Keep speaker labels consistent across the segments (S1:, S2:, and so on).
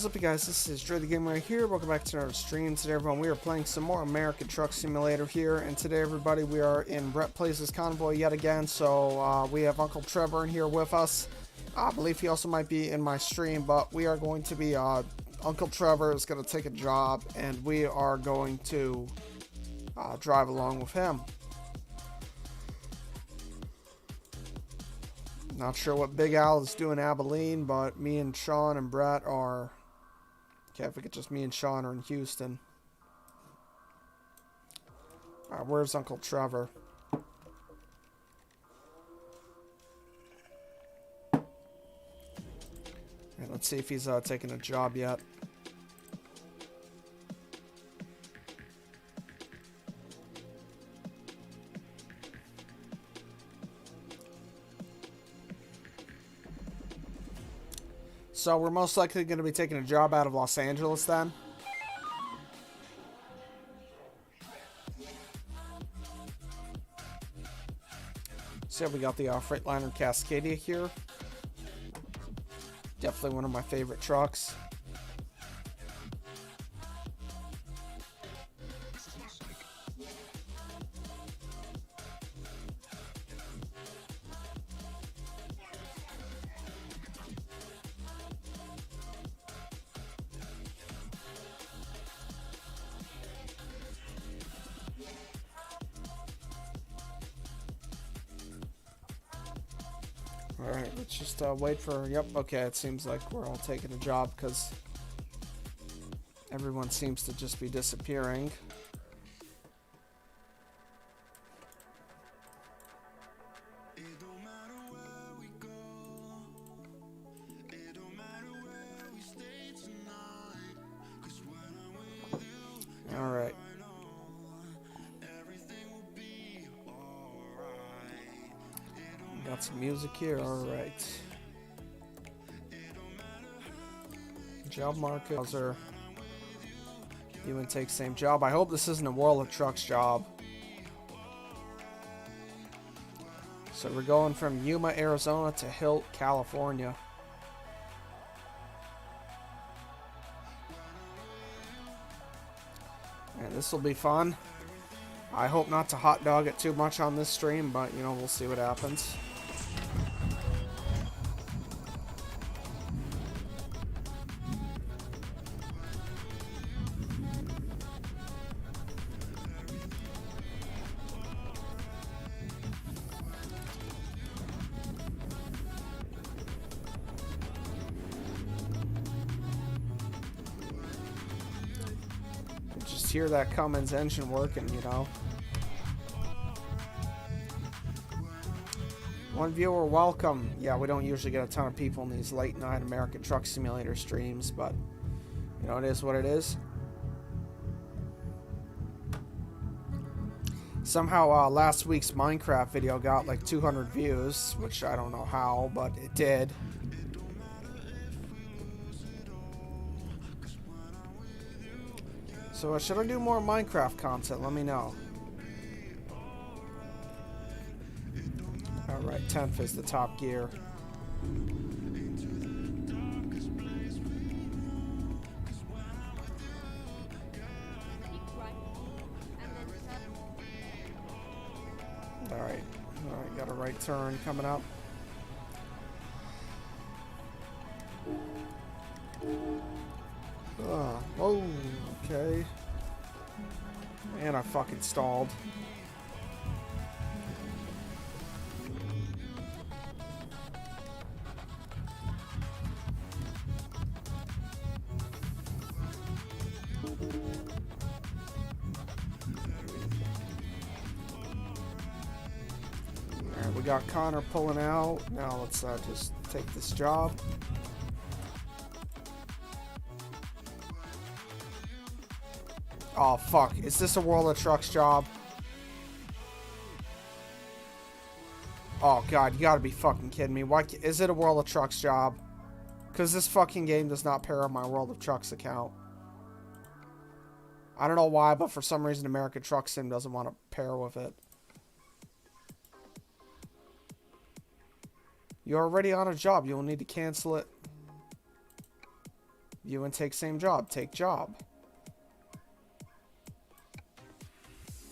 S1: What's up, you guys? This is Dre the Gamer right here. Welcome back to another stream. Today, everyone, we are playing some more American Truck Simulator here. And today, everybody, we are in Brett Place's convoy yet again. So, we have Uncle Trevor in here with us. I believe he also might be in my stream, but we are going to be, Uncle Trevor is going to take a job, and we are going to drive along with him. Not sure what Big Al is doing in Abilene, but me and Sean and Brett are... Okay, if we could just me and Sean are in Houston. Alright, where's Uncle Trevor? Alright, let's see if he's taking a job yet. So we're most likely going to be taking a job out of Los Angeles then. So we got the Freightliner Cascadia here. Definitely one of my favorite trucks. Alright, let's just wait for... Yep, okay, it seems like we're all taking a job because everyone seems to just be disappearing. Alright. Got some music here, alright. Job market. Browser. You would take same job. I hope this isn't a World of Trucks job. So we're going from Yuma, Arizona to Hilt, California. And this will be fun. I hope not to hot dog it too much on this stream, but you know, we'll see what happens. Just hear that Cummins engine working, you know. One viewer, welcome. Yeah, we don't usually get a ton of people in these late night American Truck Simulator streams, but you know, it is what it is. Somehow last week's Minecraft video got like 200 views, which I don't know how, but it did. So should I do more Minecraft content? Let me know. Alright, 10th is the top gear. Alright, got a right turn coming up. Oh, okay. Man, I fucking stalled. Alright, we got Connor pulling out. Now let's just take this job. Oh, fuck. Is this a World of Trucks job? Oh, God. You gotta be fucking kidding me. Why is it a World of Trucks job? Because this fucking game does not pair on my World of Trucks account. I don't know why, but for some reason American Truck Sim doesn't want to pair with it. You're already on a job. You'll need to cancel it. You and take same job. Take job.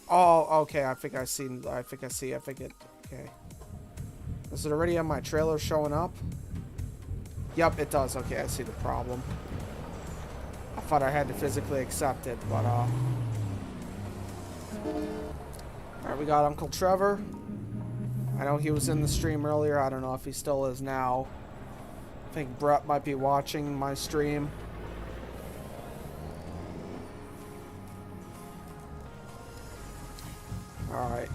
S1: Oh, okay. I think I see. Okay. Is it already on my trailer showing up? Yep, it does. Okay, I see the problem. I thought I had to physically accept it, but Alright, we got Uncle Trevor. I know he was in the stream earlier. I don't know if he still is now. I think Brett might be watching my stream. Alright.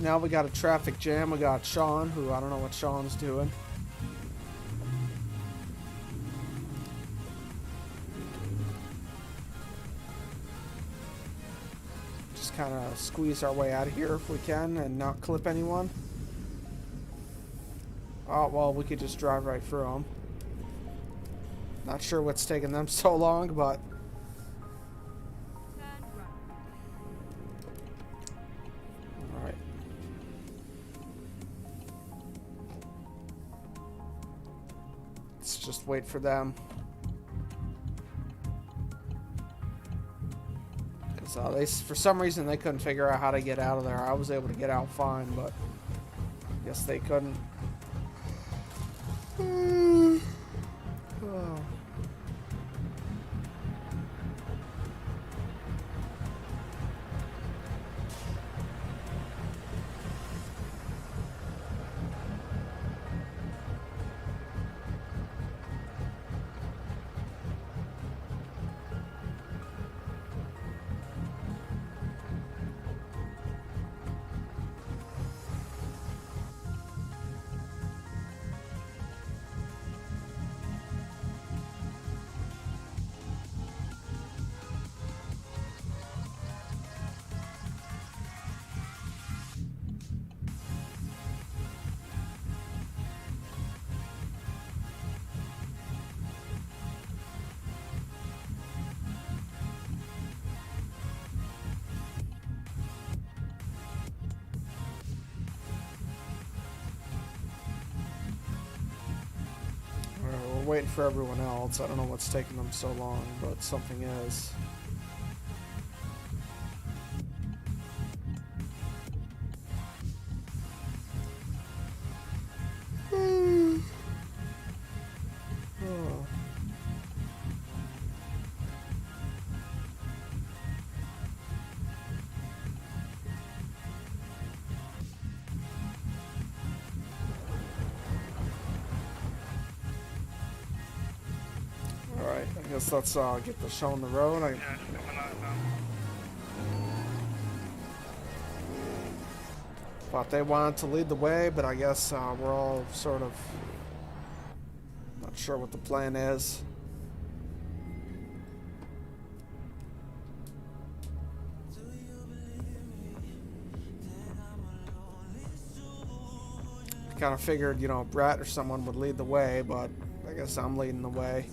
S1: Now we got a traffic jam. We got Sean, who I don't know what Sean's doing. Just kind of squeeze our way out of here if we can and not clip anyone. Oh, well, we could just drive right through them. Not sure what's taking them so long, but... just wait for them. Because they, for some reason, they couldn't figure out how to get out of there. I was able to get out fine, but I guess they couldn't. Oh. We're waiting for everyone else. I don't know what's taking them so long, but something is. I guess let's get the show on the road. Thought they wanted to lead the way, but I guess we're all sort of not sure what the plan is. I kind of figured, you know, Brett or someone would lead the way, but I guess I'm leading the way.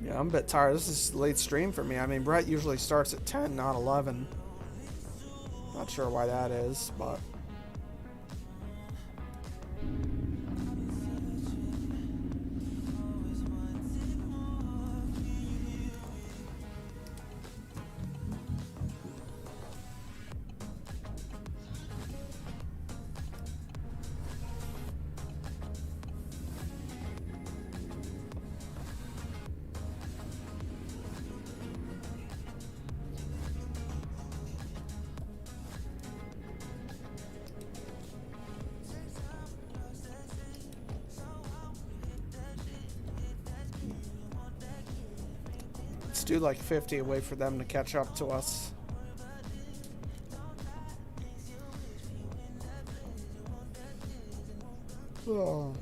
S1: Yeah, I'm a bit tired. This is late stream for me. I mean, Brett usually starts at 10, not 11. Not sure why that is, but... do like 50 and wait for them to catch up to us. Oh.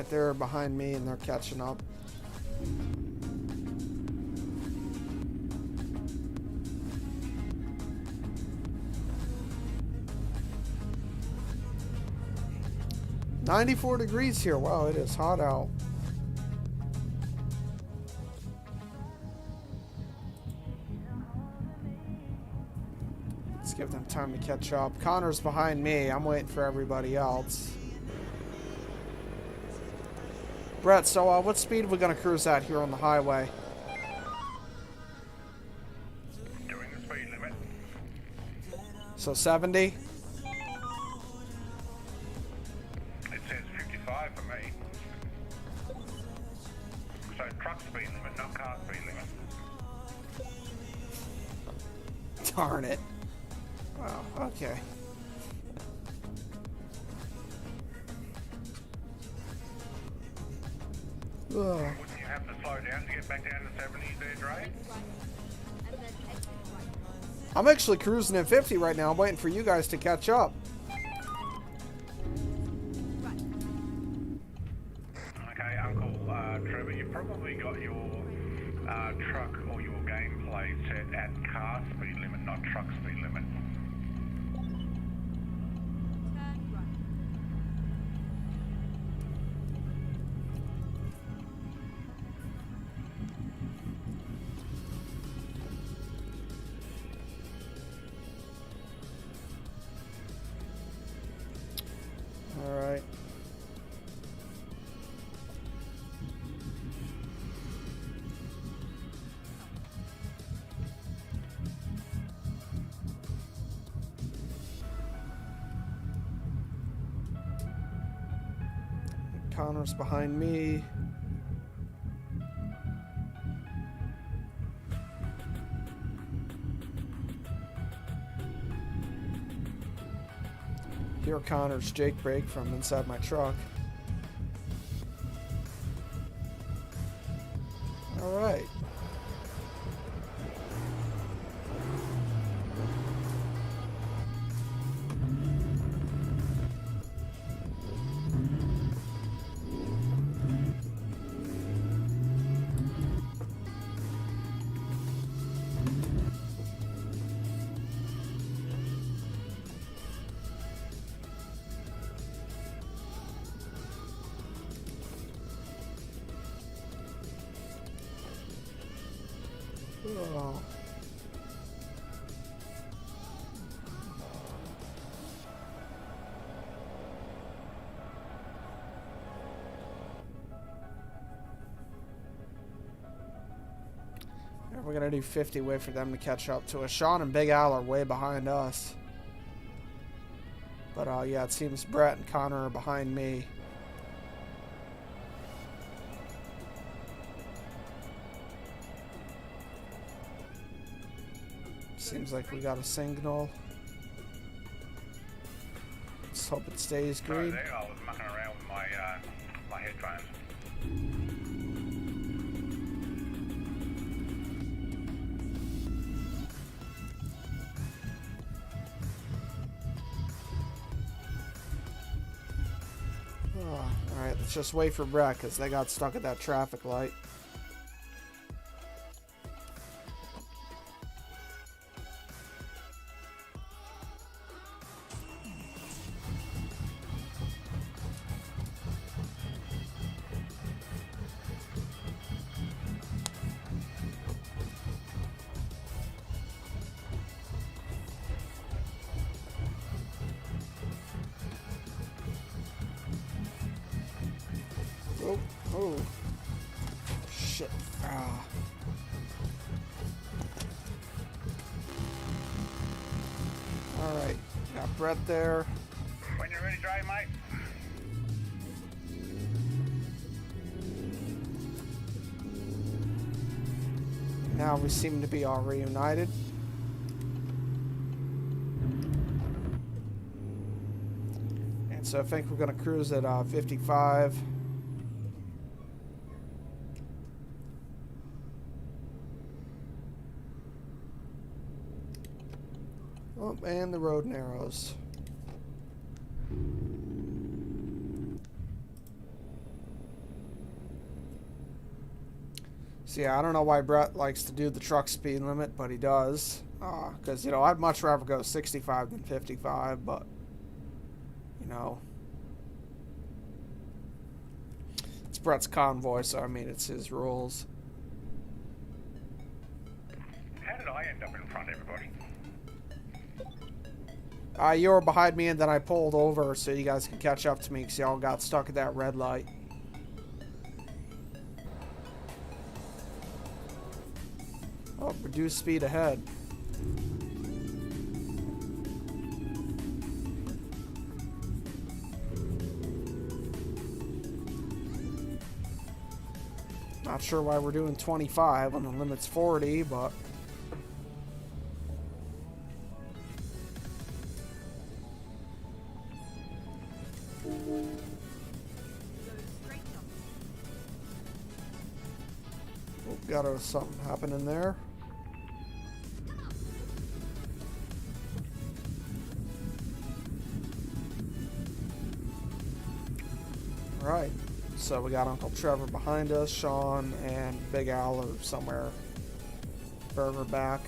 S1: Alright, they're behind me and they're catching up. $94 here. Wow, it is hot out. Let's give them time to catch up. Connor's behind me. I'm waiting for everybody else. Brett, so what speed are we going to cruise at here on the highway?
S2: Doing the speed limit.
S1: So 70?
S2: It says 55 for me. So truck speed limit, not car speed limit.
S1: Darn it. Wow, okay. Ugh.
S2: Wouldn't you have to slow down to get back down to 70s there, Dre?
S1: I'm actually cruising at 50 right now. I'm waiting for you guys to catch up.
S2: Okay, Uncle Trevor, you've probably got your truck or your gameplay set at car speed limit, not truck speed limit.
S1: All right. Connor's behind me. Here Connor's Jake brake from inside my truck. All right. Oh. We're gonna do 50, wait for them to catch up to us. Sean and Big Al are way behind us. But yeah, it seems Brett and Connor are behind me. Seems like we got a signal. Let's hope it stays green.
S2: There, I was mucking around with my headphones.
S1: Oh, alright, let's just wait for Brett because they got stuck at that traffic light. Oh, oh. Shit. Ah. Alright, got Brett there.
S2: When you're ready, Dre, mate.
S1: Now we seem to be all reunited. And so I think we're going to cruise at 55. Oh, and the road narrows. So yeah, I don't know why Brett likes to do the truck speed limit, but he does. Because, you know, I'd much rather go 65 than 55, but, you know, it's Brett's convoy, so I mean, it's his rules.
S2: How did I end up in front of everybody?
S1: You were behind me, and then I pulled over so you guys could catch up to me because y'all got stuck at that red light. Oh, reduce speed ahead. Not sure why we're doing 25 when the limit's 40, but... Oh, got something happening there. Right. So we got Uncle Trevor behind us, Sean and Big Al are somewhere further back.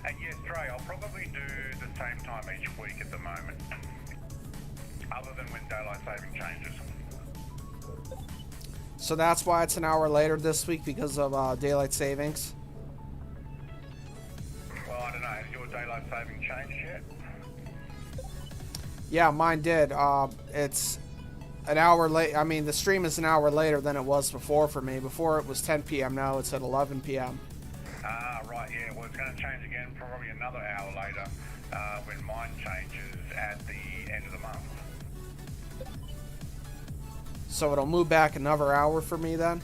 S2: And yes, Trey, I'll probably do the same time each week at the moment, other than when daylight saving changes.
S1: So that's why it's an hour later this week, because of daylight savings.
S2: Well, I don't know, has your daylight saving changed yet?
S1: Yeah, mine did. It's an hour late. I mean, the stream is an hour later than it was before for me. Before it was 10 p.m. Now it's at 11 p.m.
S2: Ah, right, yeah. Well, it's going to change again probably another hour later when mine changes at the end of the month.
S1: So it'll move back another hour for me then?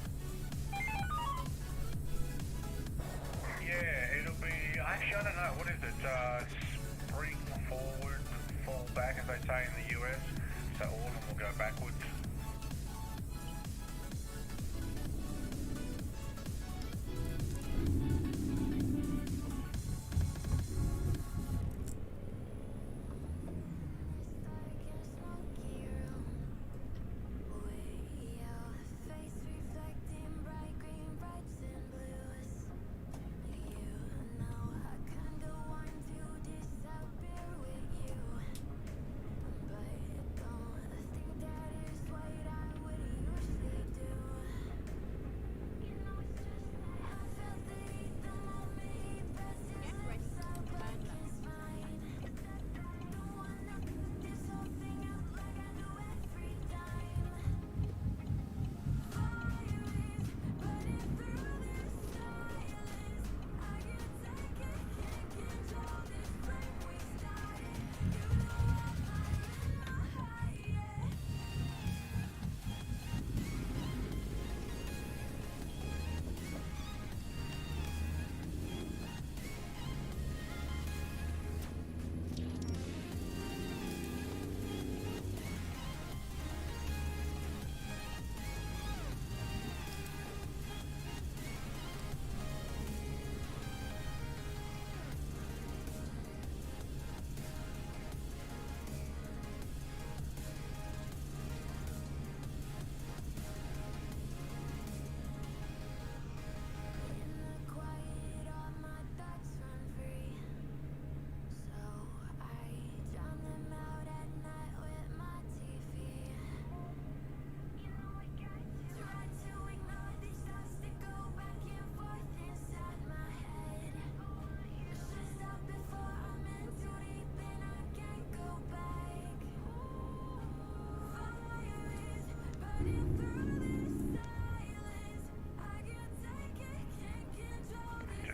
S2: Yeah, it'll be... Actually, I don't know. What is it? Spring forward, fall back, as they say in the US. So autumn will go backwards.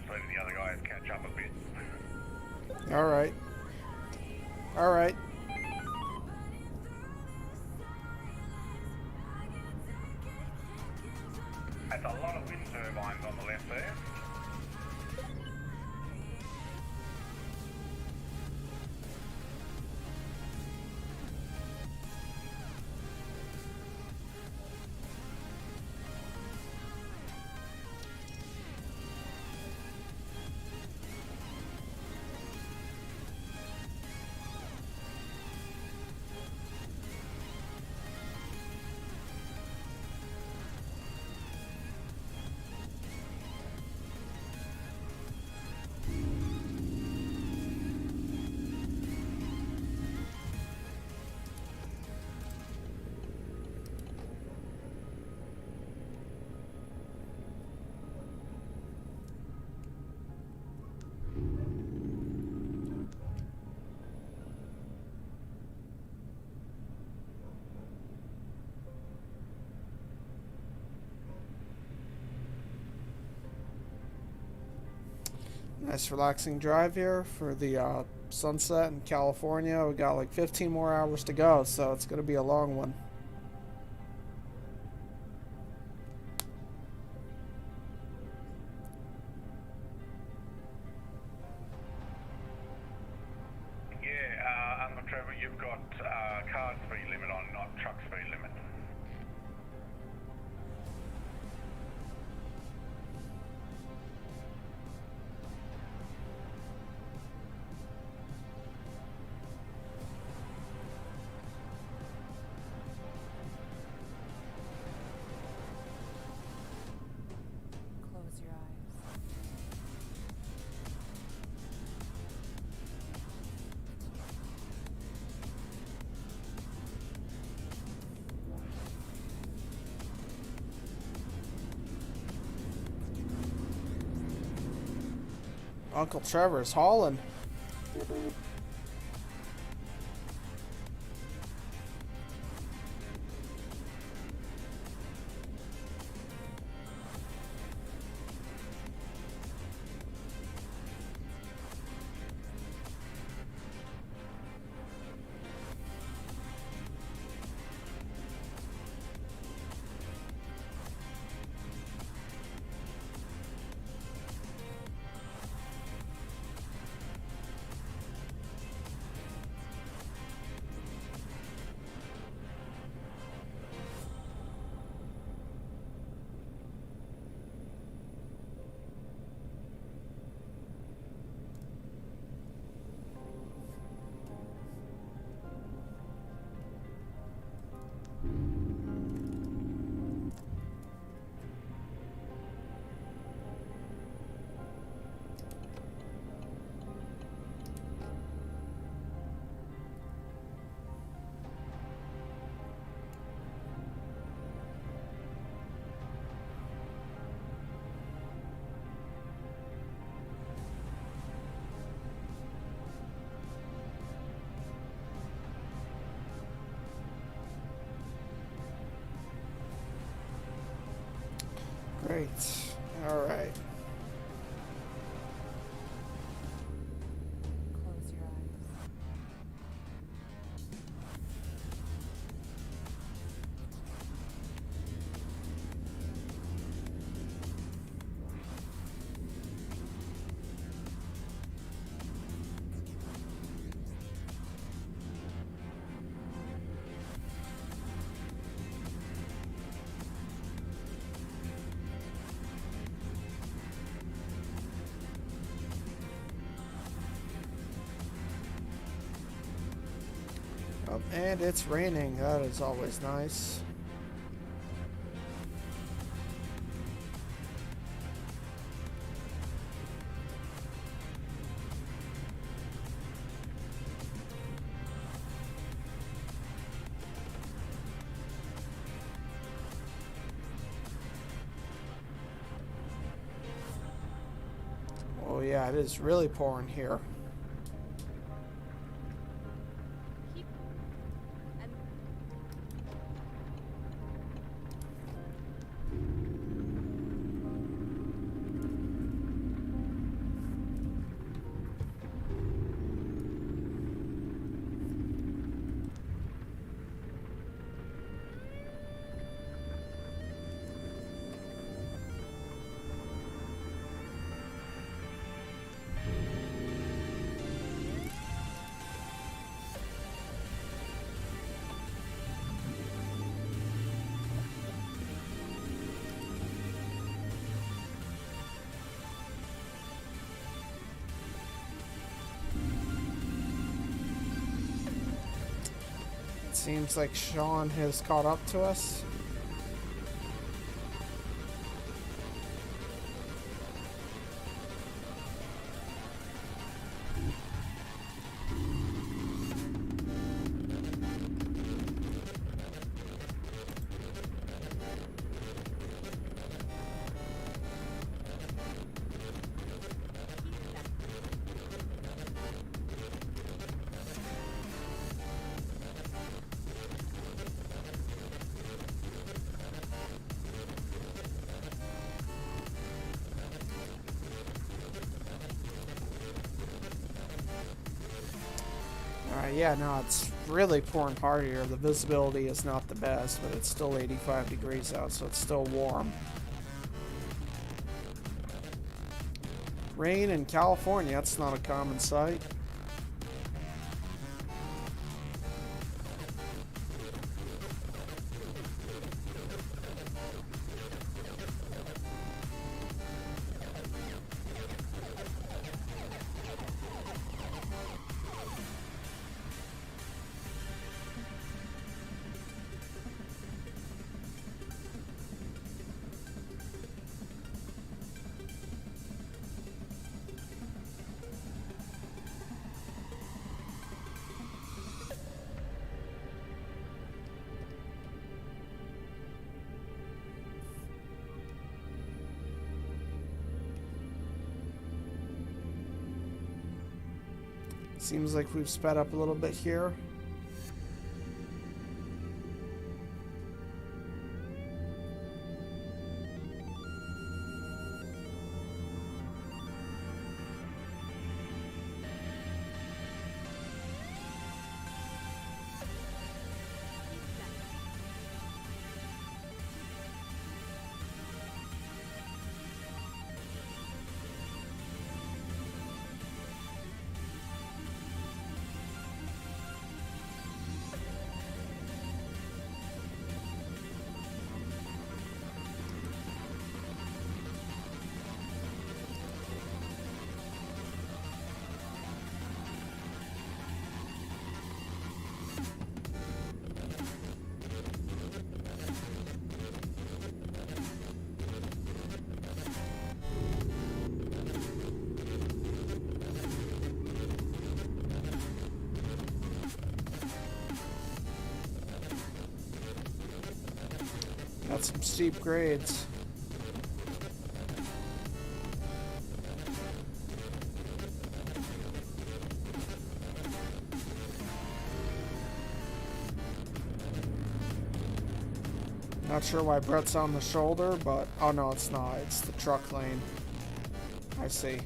S2: Letting the other guys catch up a bit.
S1: Alright. Alright.
S2: That's a lot of wind turbines on the left there.
S1: Nice relaxing drive here for the sunset in California. We got like 15 more hours to go, so it's going to be a long one.
S2: Yeah, Uncle Trevor, you've got car speed limit on, not truck speed limit.
S3: Close your eyes.
S1: Uncle Trevor's hauling. Great. All right.
S3: Close your eyes.
S1: Oh, and it's raining. That is always nice. Oh yeah, it is really pouring here.
S3: Keep and
S1: Seems like Sean has caught up to us. Yeah, no, it's really pouring hard here. The visibility is not the best, but it's still 85 degrees out, so it's still warm. Rain in California, that's not a common sight. Seems like we've sped up a little bit here. Got some steep grades. Not sure why Brett's on the shoulder, but oh no, it's not. It's the truck lane. I see.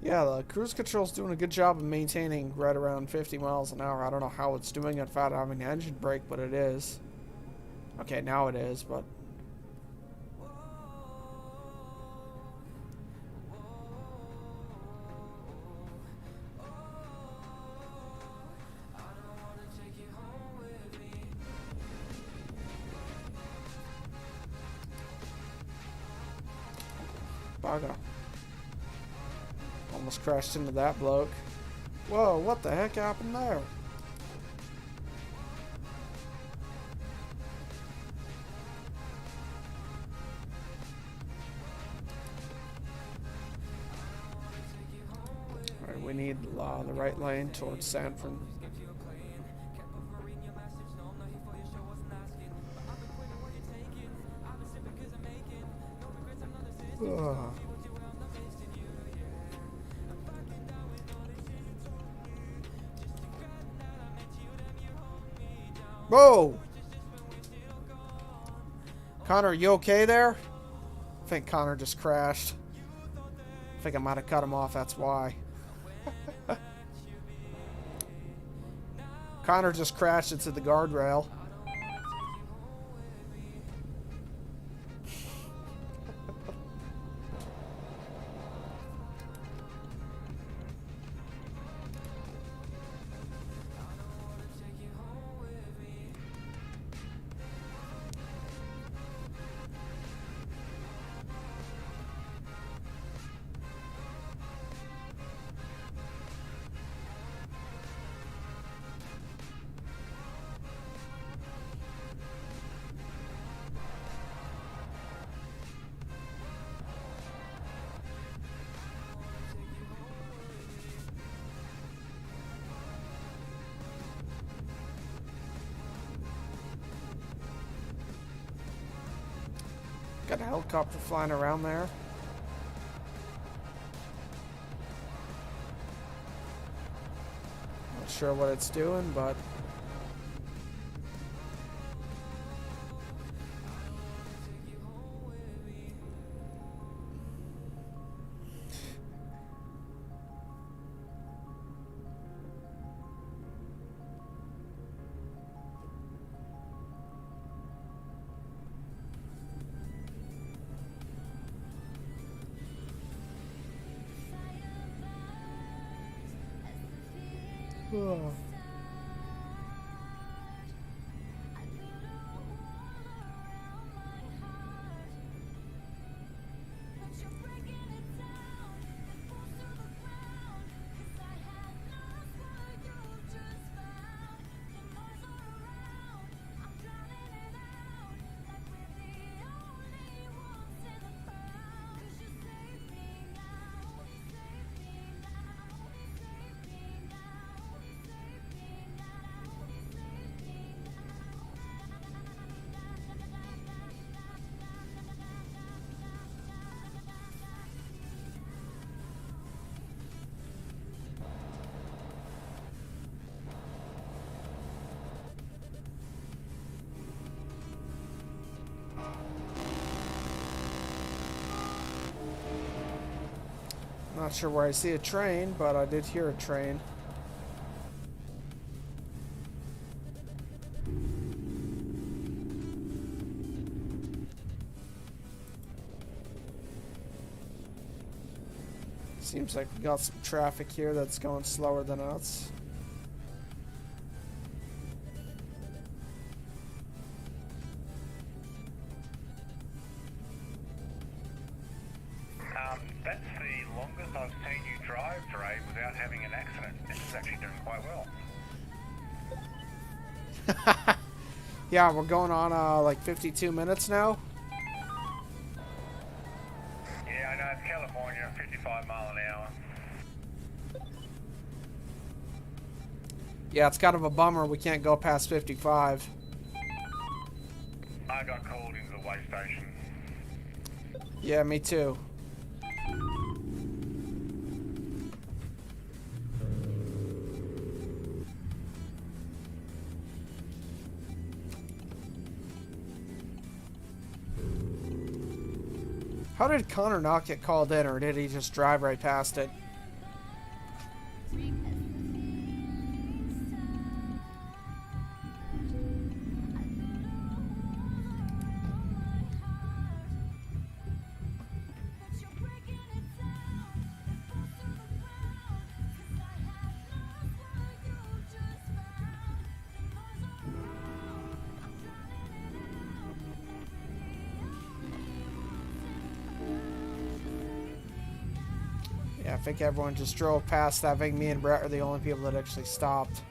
S1: Yeah, the cruise control's doing a good job of maintaining right around 50 miles an hour. I don't know how it's doing it without having an engine brake, but it is. Okay, now it is, but... Bugger. Almost crashed into that bloke. Whoa, what the heck happened there? Alright, we need the right lane towards San Fran. Ugh. Whoa! Connor, you okay there? I think Connor just crashed. I think I might have cut him off, that's why. Connor just crashed into the guardrail. Got a helicopter flying around there. Not sure what it's doing, but oh. Not sure where I see a train, but I did hear a train. Seems like we got some traffic here that's going slower than us.
S2: That's the longest I've seen you drive, Dre, without having an accident. This is actually doing quite well.
S1: Yeah, we're going on like 52 minutes now.
S2: Yeah, I know, it's California, 55 mile an hour.
S1: Yeah, it's kind of a bummer we can't go past 55.
S2: I got called into the way station.
S1: Yeah, me too. How did Connor not get called in, or did he just drive right past it? Yeah, I think everyone just drove past that. I think me and Brett are the only people that actually stopped.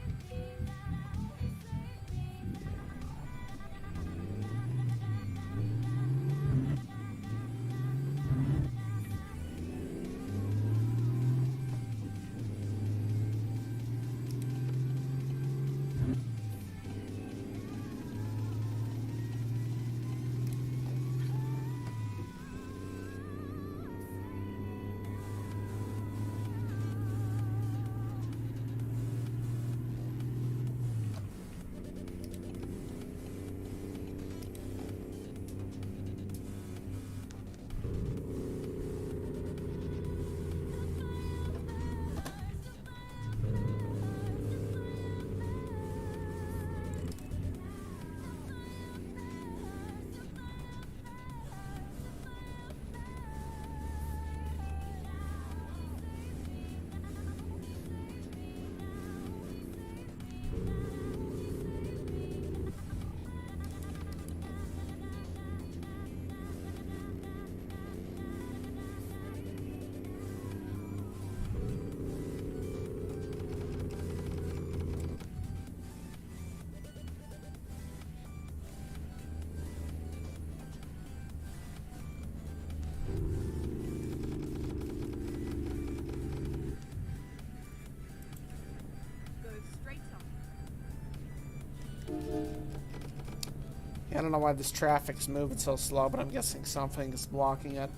S1: I don't know why this traffic is moving so slow, but I'm guessing something is blocking it.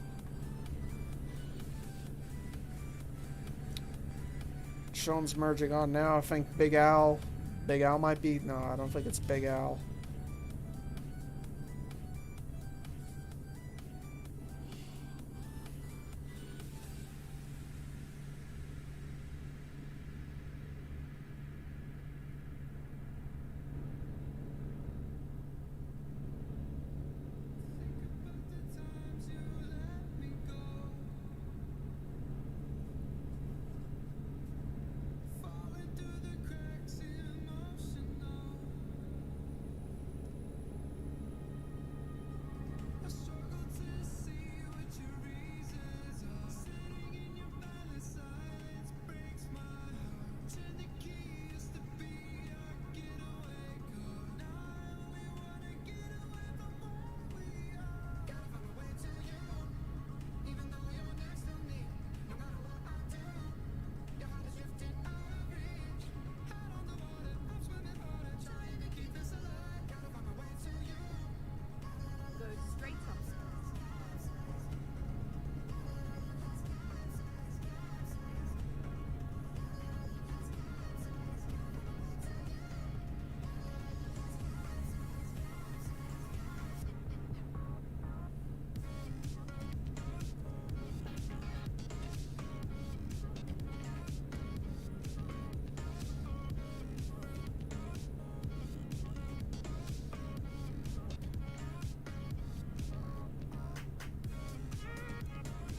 S1: Sean's merging on now. I think Big Al might be... No, I don't think it's Big Al.
S3: Go straight up.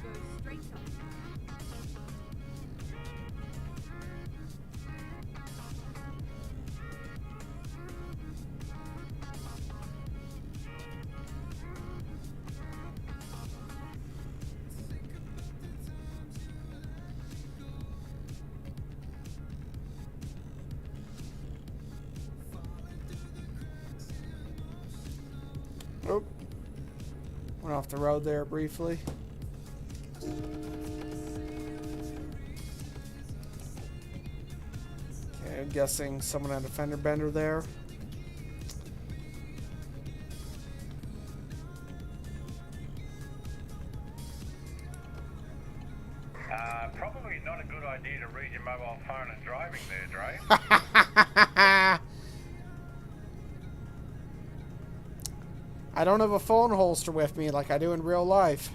S3: Go straight up.
S1: Oh. Went off the road there briefly. Okay, I'm guessing someone had a fender bender there.
S2: Probably not a good idea to read your mobile phone and driving there, Dre.
S1: I don't have a phone holster with me like I do in real life.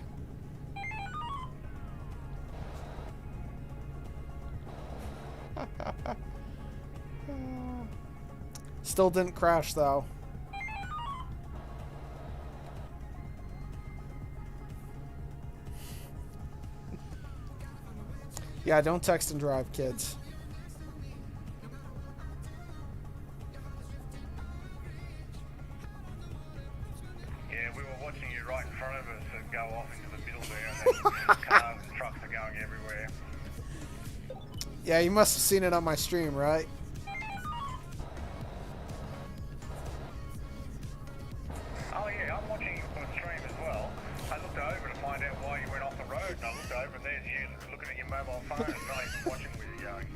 S1: Still didn't crash though. Yeah, don't text and drive, kids.
S2: Yeah, we were watching you right in front of us and go off into the middle there, and then cars and trucks are going everywhere.
S1: Yeah, you must have seen it on my stream, right?
S2: Oh yeah, I'm watching you on stream as well. I looked over to find out why you went off the road, and I looked over and there's you looking at your mobile phone and not even watching where you're going.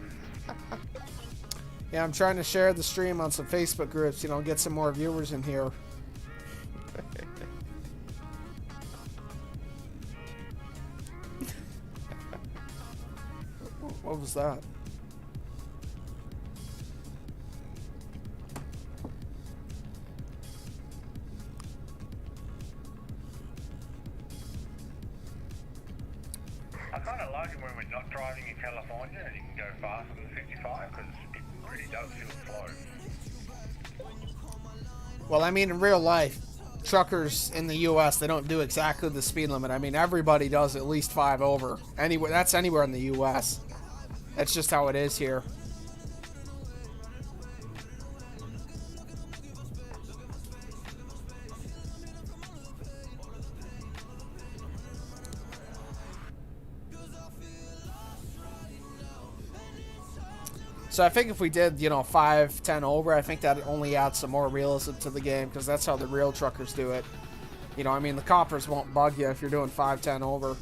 S1: Yeah, I'm trying to share the stream on some Facebook groups, you know, get some more viewers in here. What was that?
S2: I kind of like it when we're not driving in California and you can go faster than 55 because it really does feel slow.
S1: Well, I mean, in real life, truckers in the U.S., they don't do exactly the speed limit. I mean, everybody does at least 5 over. Anywhere, that's anywhere in the U.S. That's just how it is here. So I think if we did, you know, 5, 10 over, I think that only adds some more realism to the game because that's how the real truckers do it. You know, I mean, the coppers won't bug you if you're doing 5, 10 over.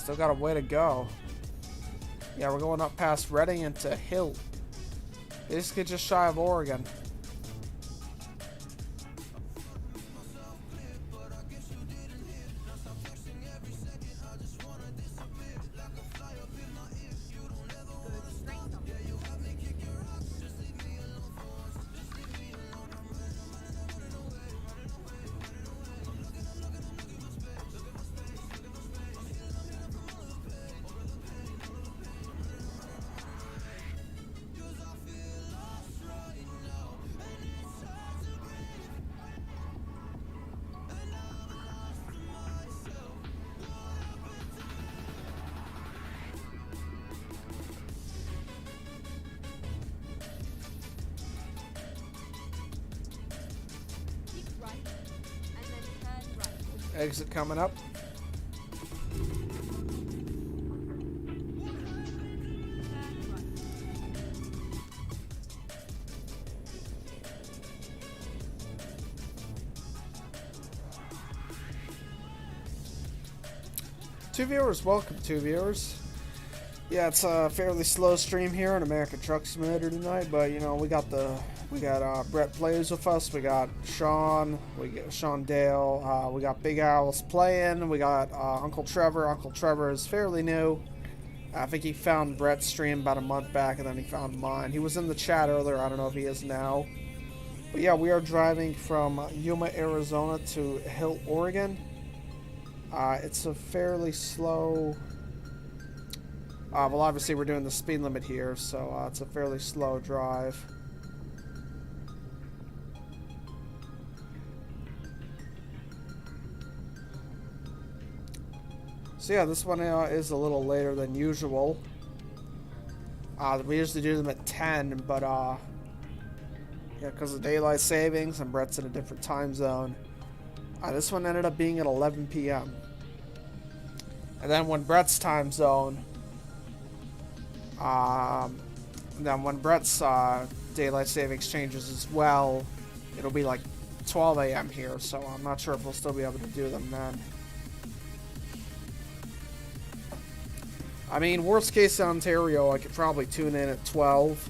S1: Still got a way to go. Yeah, we're going up past Reading into Hill. Basically just shy of Oregon.
S3: Keep right, and then turn right.
S1: Exit coming up.
S3: Turn right.
S1: Two viewers, welcome two viewers. Yeah, it's a fairly slow stream here on American Truck Simulator tonight, but you know we got Brett plays with us. We got Sean, Sean Dale. We got Big Owls playing. We got Uncle Trevor. Uncle Trevor is fairly new. I think he found Brett's stream about a month back, and then he found mine. He was in the chat earlier. I don't know if he is now. But yeah, we are driving from Yuma, Arizona to Hill, Oregon. It's a fairly slow. Well, obviously we're doing the speed limit here, so it's a fairly slow drive. So yeah, this one is a little later than usual. We usually do them at 10, but yeah, because of daylight savings and Brett's in a different time zone. This one ended up being at 11 p.m. And then when Brett's time zone, then when Brett's daylight savings changes as well, it'll be like 12 a.m. here, so I'm not sure if we'll still be able to do them then. I mean, worst case in Ontario, I could probably tune in at 12,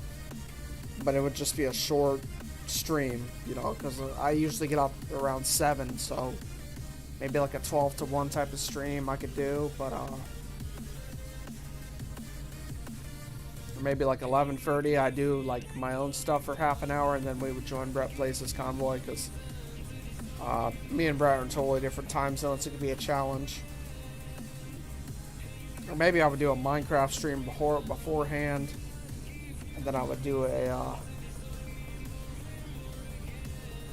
S1: but it would just be a short stream, you know, because I usually get up around 7, so maybe like a 12 to 1 type of stream I could do, but or maybe like 11:30 I do like my own stuff for half an hour, and then we would join Brett Place's convoy, because me and Brett are in totally different time zones. It could be a challenge. Or maybe I would do a Minecraft stream beforehand, and then I would do a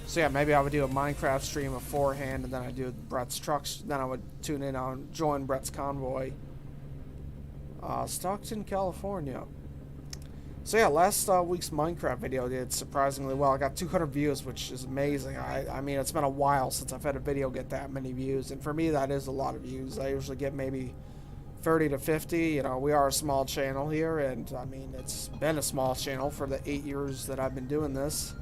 S1: so yeah, maybe I would do a Minecraft stream beforehand, and then I'd do Brett's trucks. Then I would tune in on join Brett's convoy. Stockton, California. So yeah, last week's Minecraft video did surprisingly well. I got 200 views, which is amazing. I mean, it's been a while since I've had a video get that many views, and for me that is a lot of views. I usually get maybe 30 to 50. You know, we are a small channel here, and I mean, it's been a small channel for the 8 years that I've been doing this.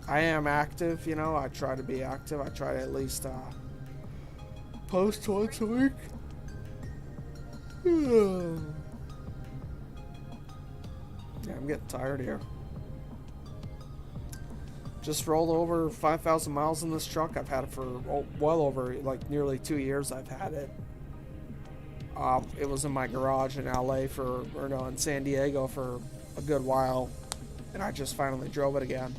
S1: I am active, you know, I try to be active. I try to at least post once a week. Yeah, I'm getting tired here. Just rolled over 5,000 miles in this truck. I've had it for well over like nearly 2 years. I've had it. It was in my garage in LA in San Diego for a good while, and I just finally drove it again.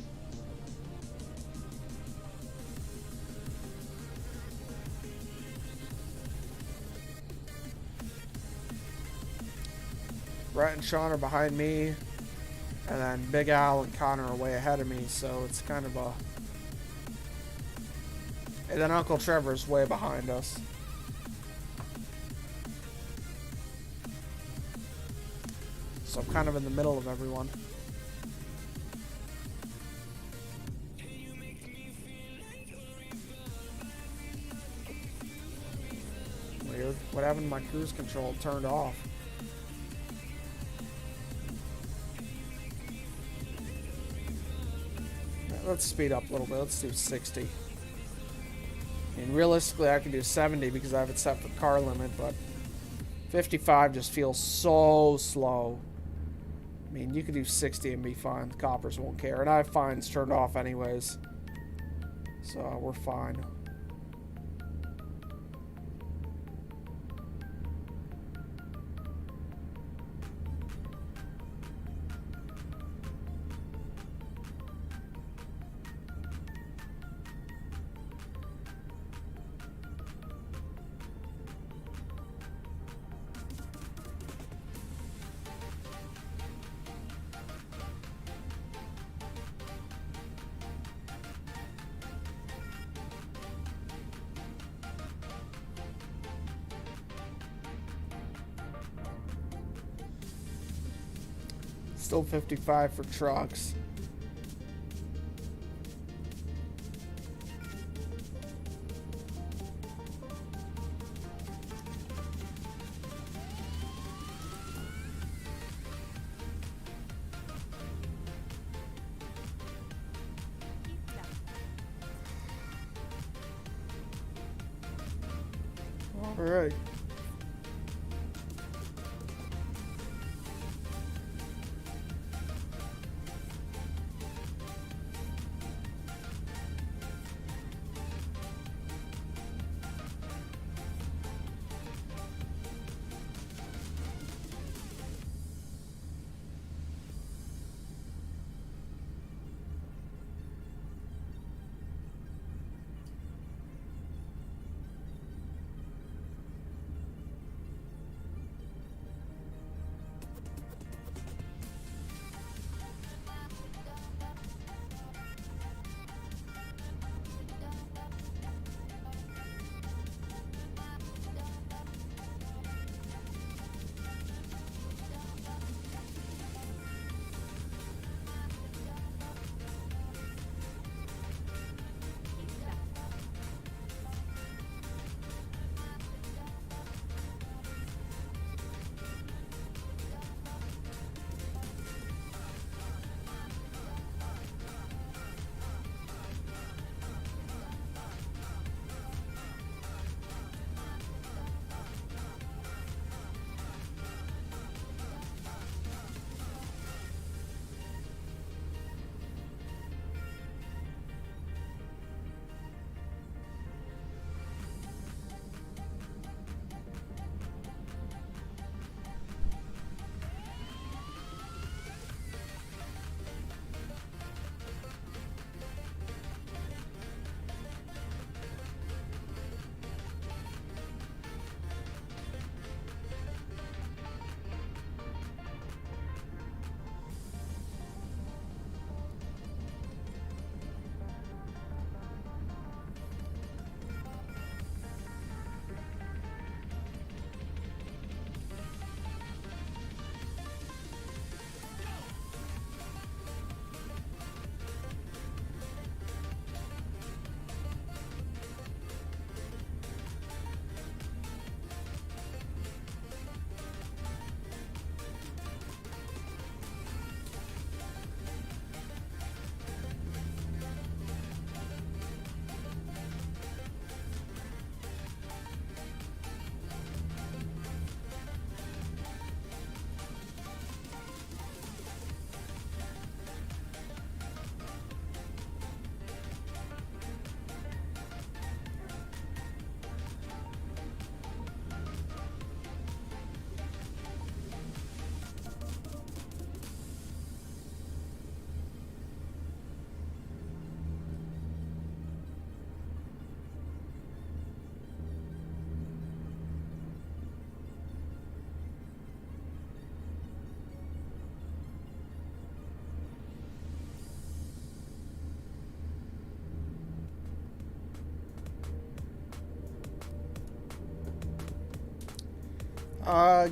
S1: Brett and Sean are behind me, and then Big Al and Connor are way ahead of me, so it's kind of a... And then Uncle Trevor's way behind us. So I'm kind of in the middle of everyone. Weird. What happened to my cruise control? It turned off. Let's speed up a little bit. Let's do 60. In mean, realistically, I can do 70 because I have it set for car limit, but 55 just feels so slow. I mean, you could do 60 and be fine. The coppers won't care. And I have fines turned off anyways. So, we're fine. Still 55 for trucks. All right.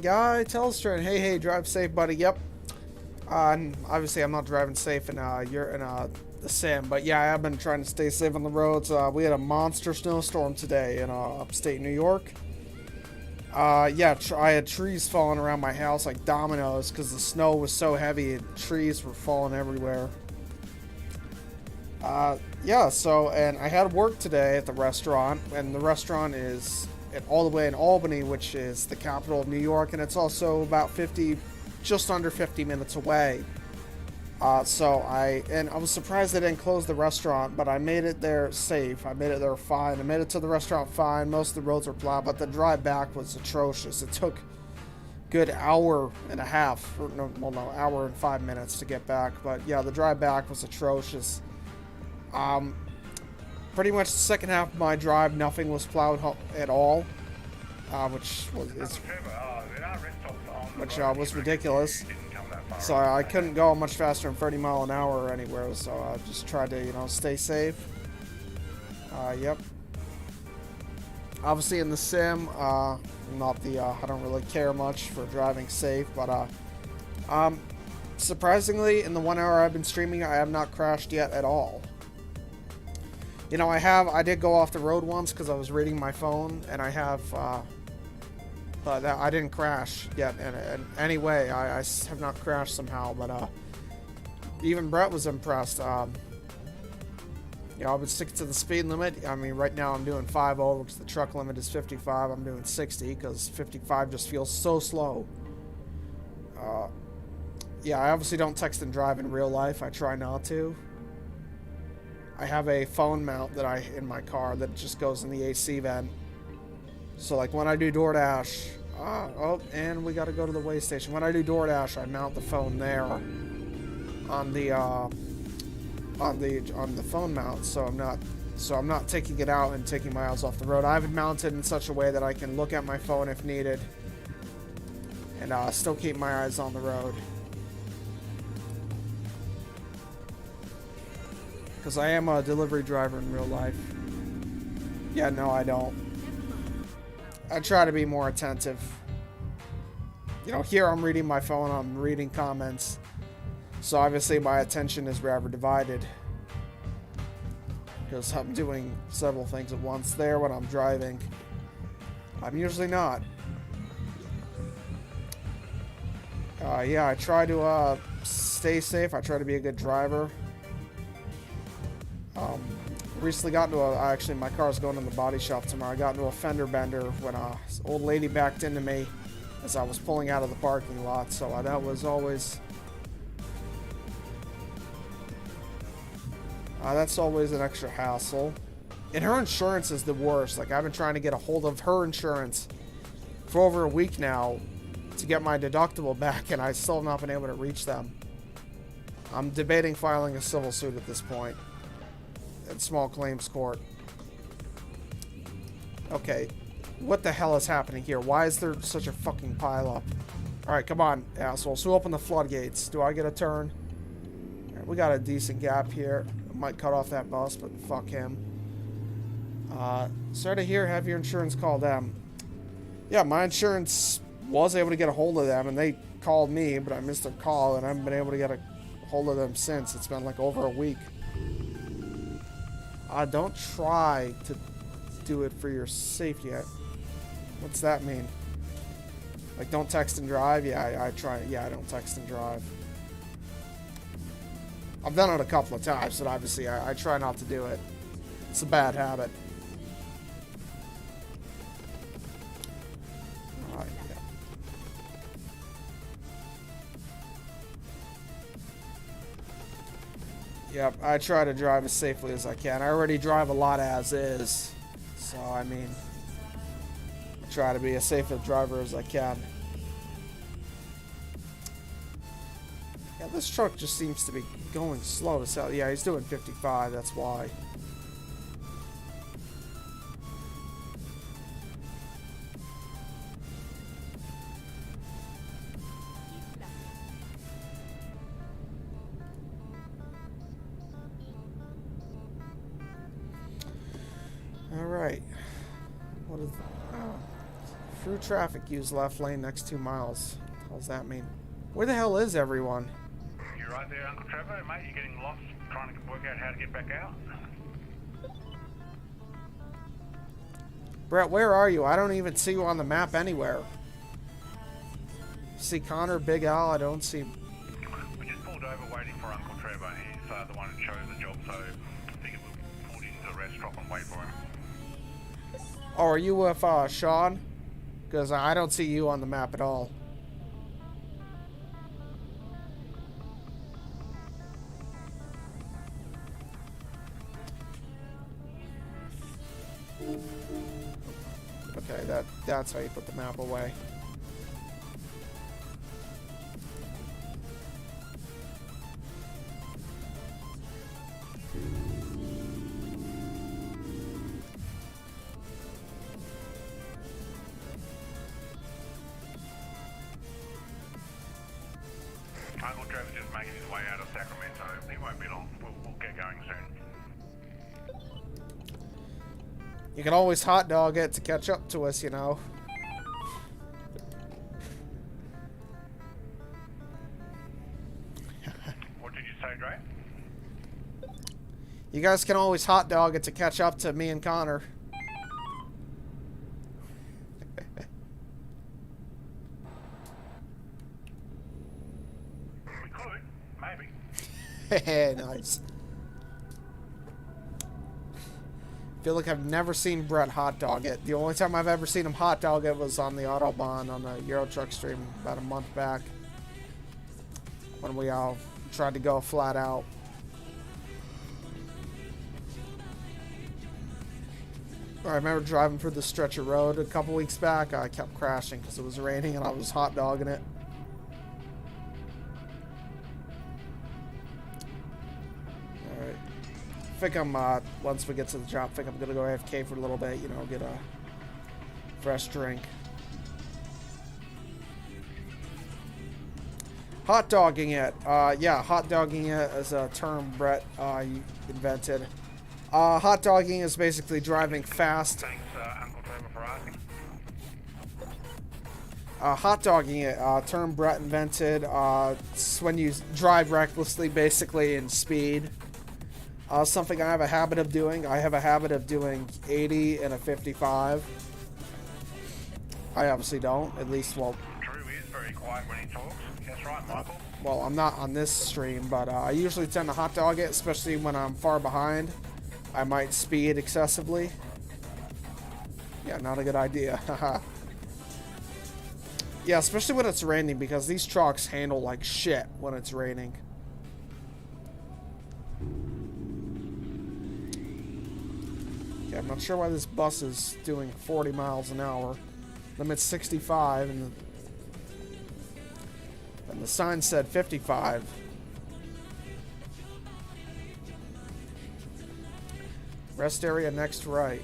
S1: Guy Telstrin, hey, drive safe, buddy. Yep. Obviously, I'm not driving safe in you're in the sim, but yeah, I have been trying to stay safe on the roads. We had a monster snowstorm today in upstate New York. Yeah, I had trees falling around my house like dominoes because the snow was so heavy and trees were falling everywhere. Yeah, so, and I had work today at the restaurant, and the restaurant is all the way in Albany, which is the capital of New York, and it's also about just under 50 minutes away. So I was surprised they didn't close the restaurant, but I made it there safe. I made it there fine. I made it to the restaurant fine. Most of the roads were plowed, but the drive back was atrocious. It took a good hour and a half, or no, hour and 5 minutes to get back. But yeah, the drive back was atrocious. Pretty much the second half of my drive, nothing was plowed at all, which was ridiculous. So I couldn't go much faster than 30 mile an hour anywhere, so I just tried to, stay safe. Yep. Obviously in the sim, I don't really care much for driving safe, but surprisingly, in the 1 hour I've been streaming, I have not crashed yet at all. I did go off the road once because I was reading my phone, and I have, but I didn't crash yet in any way. I have not crashed somehow, but even Brett was impressed. I've been sticking to the speed limit. I mean, right now I'm doing 5 over because the truck limit is 55. I'm doing 60 because 55 just feels so slow. Yeah, I obviously don't text and drive in real life. I try not to. I have a phone mount in my car that just goes in the AC vent. So like when I do DoorDash, and we got to go to the way station. When I do DoorDash, I mount the phone there on the phone mount, so I'm not taking it out and taking my eyes off the road. I have it mounted in such a way that I can look at my phone if needed, and still keep my eyes on the road. Because I am a delivery driver in real life. Yeah, no, I don't. I try to be more attentive. Here I'm reading my phone, I'm reading comments. So obviously my attention is rather divided. Because I'm doing several things at once there when I'm driving. I'm usually not. Yeah, I try to stay safe. I try to be a good driver. Recently got into actually my car's going to the body shop tomorrow. I got into a fender bender when this old lady backed into me as I was pulling out of the parking lot, so that was always that's always an extra hassle. And her insurance is the worst. Like, I've been trying to get a hold of her insurance for over a week now to get my deductible back, and I still have not been able to reach them. I'm debating filing a civil suit at this point at small claims court. Okay, what the hell is happening here? Why is there such a fucking pileup? Alright, come on, assholes. Who opened the floodgates? Do I get a turn? Right, we got a decent gap here. I might cut off that bus, but fuck him. Sorry to hear, have your insurance call them. Yeah, my insurance was able to get a hold of them, and they called me, but I missed their call, and I haven't been able to get a hold of them since. It's been like over a week. Don't try to do it for your safety. What's that mean? Like, don't text and drive? Yeah, I try. Yeah, I don't text and drive. I've done it a couple of times, but obviously I try not to do it. It's a bad habit. Alright, yeah. Yep, I try to drive as safely as I can. I already drive a lot as is. So, I mean, I try to be as safe a driver as I can. Yeah, this truck just seems to be going slow as hell. Yeah, he's doing 55, that's why. Alright. What is through traffic, use left lane next 2 miles. What does that mean? Where the hell is everyone?
S2: You're right there, Uncle Trevor, mate. You're getting lost trying to work out how to get back out.
S1: Brett, where are you? I don't even see you on the map anywhere. See Connor, Big Al, I don't see...
S2: We just pulled over waiting for Uncle Trevor. He's the one who chose the job, so I figured we'll pull into the rest stop and wait for him.
S1: Oh, are you with Sean? Because I don't see you on the map at all. Okay, that's how you put the map away.
S2: Uncle Trevor's just making his way out of Sacramento. He won't be long. We'll get going soon.
S1: You can always hot dog it to catch up to us, you know.
S2: What did you say, Dre?
S1: You guys can always hot dog it to catch up to me and Connor.
S2: We could, maybe.
S1: Nice. Feel like I've never seen Brett hot dog it. The only time I've ever seen him hot dog it was on the Autobahn on the Euro Truck stream about a month back when we all tried to go flat out. I remember driving through the stretch of road a couple weeks back. I kept crashing because it was raining and I was hot dogging it. Alright. I think I'm, once we get to the job, I think I'm gonna go AFK for a little bit, you know, get a fresh drink. Hot dogging it. Yeah, hot dogging it is a term Brett invented. Hot dogging is basically driving fast.
S2: Thanks, Uncle Trevor, for asking.
S1: Hot dogging it, term Brett invented. It's when you drive recklessly, basically, in speed. Something I have a habit of doing. I have a habit of doing 80 and a 55. I obviously don't, at least, well...
S2: Drew is very quiet when he talks. That's right, Michael.
S1: Well, I'm not on this stream, but I usually tend to hot dog it, especially when I'm far behind. I might speed excessively. Yeah, not a good idea. Haha. Yeah, especially when it's raining, because these trucks handle like shit when it's raining. Yeah, I'm not sure why this bus is doing 40 miles an hour. Limit's 65, and the sign said 55. Rest area next right.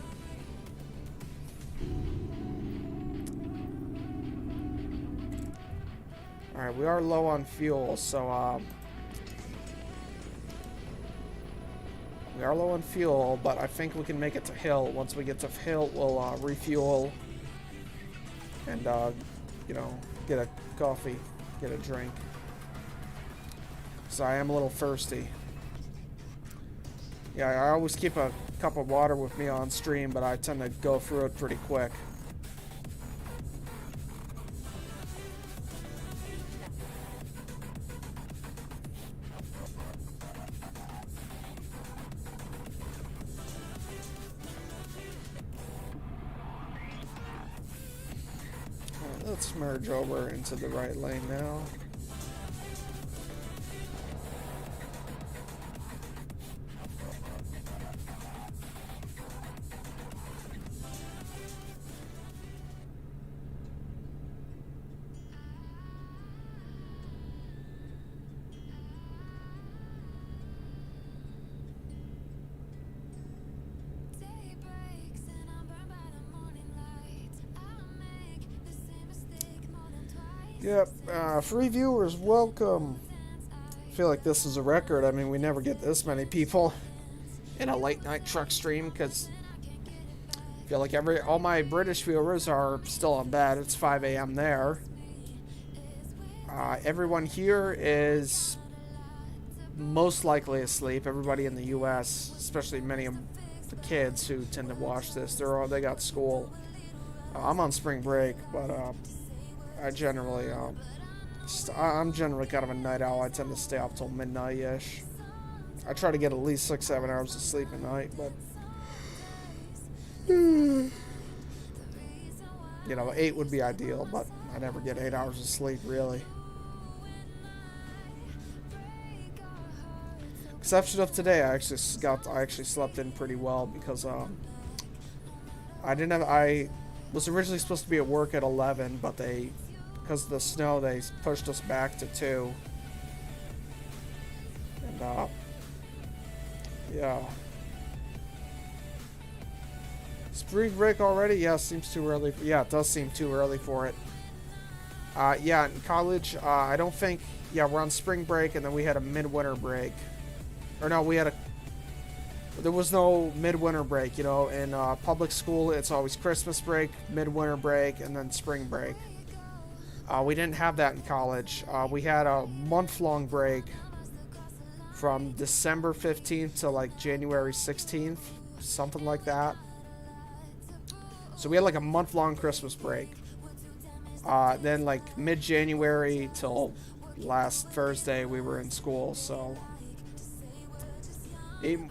S1: Alright, we are low on fuel, so we are low on fuel, but I think we can make it to Hill. Once we get to Hill, we'll refuel and, you know, get a coffee, get a drink. So I am a little thirsty. Yeah, I always keep a cup of water with me on stream, but I tend to go through it pretty quick. Alright, let's merge over into the right lane now. Yep, free viewers, welcome. I feel like this is a record. I mean, we never get this many people in a late night truck stream, because I feel like all my British viewers are still on bed. It's 5 a.m. there. Everyone here is most likely asleep. Everybody in the U.S., especially many of the kids who tend to watch this, they got school. I'm on spring break, but I generally I'm generally kind of a night owl. I tend to stay up till midnight-ish. I try to get at least 6-7 hours of sleep a night, but you know, 8 would be ideal, but I never get 8 hours of sleep really. Exception of today, I actually slept in pretty well because I was originally supposed to be at work at 11, but because of the snow, they pushed us back to 2. And yeah. Spring break already? Yeah, seems too early. Yeah, it does seem too early for it. Yeah, in college, I don't think. Yeah, we're on spring break, and then we had a midwinter break. Or no, there was no midwinter break, you know. In public school, it's always Christmas break, midwinter break, and then spring break. We didn't have that in college. We had a month-long break from December 15th to like January 16th, something like that. So we had like a month-long Christmas break. Then like mid-January till last Thursday, we were in school, so...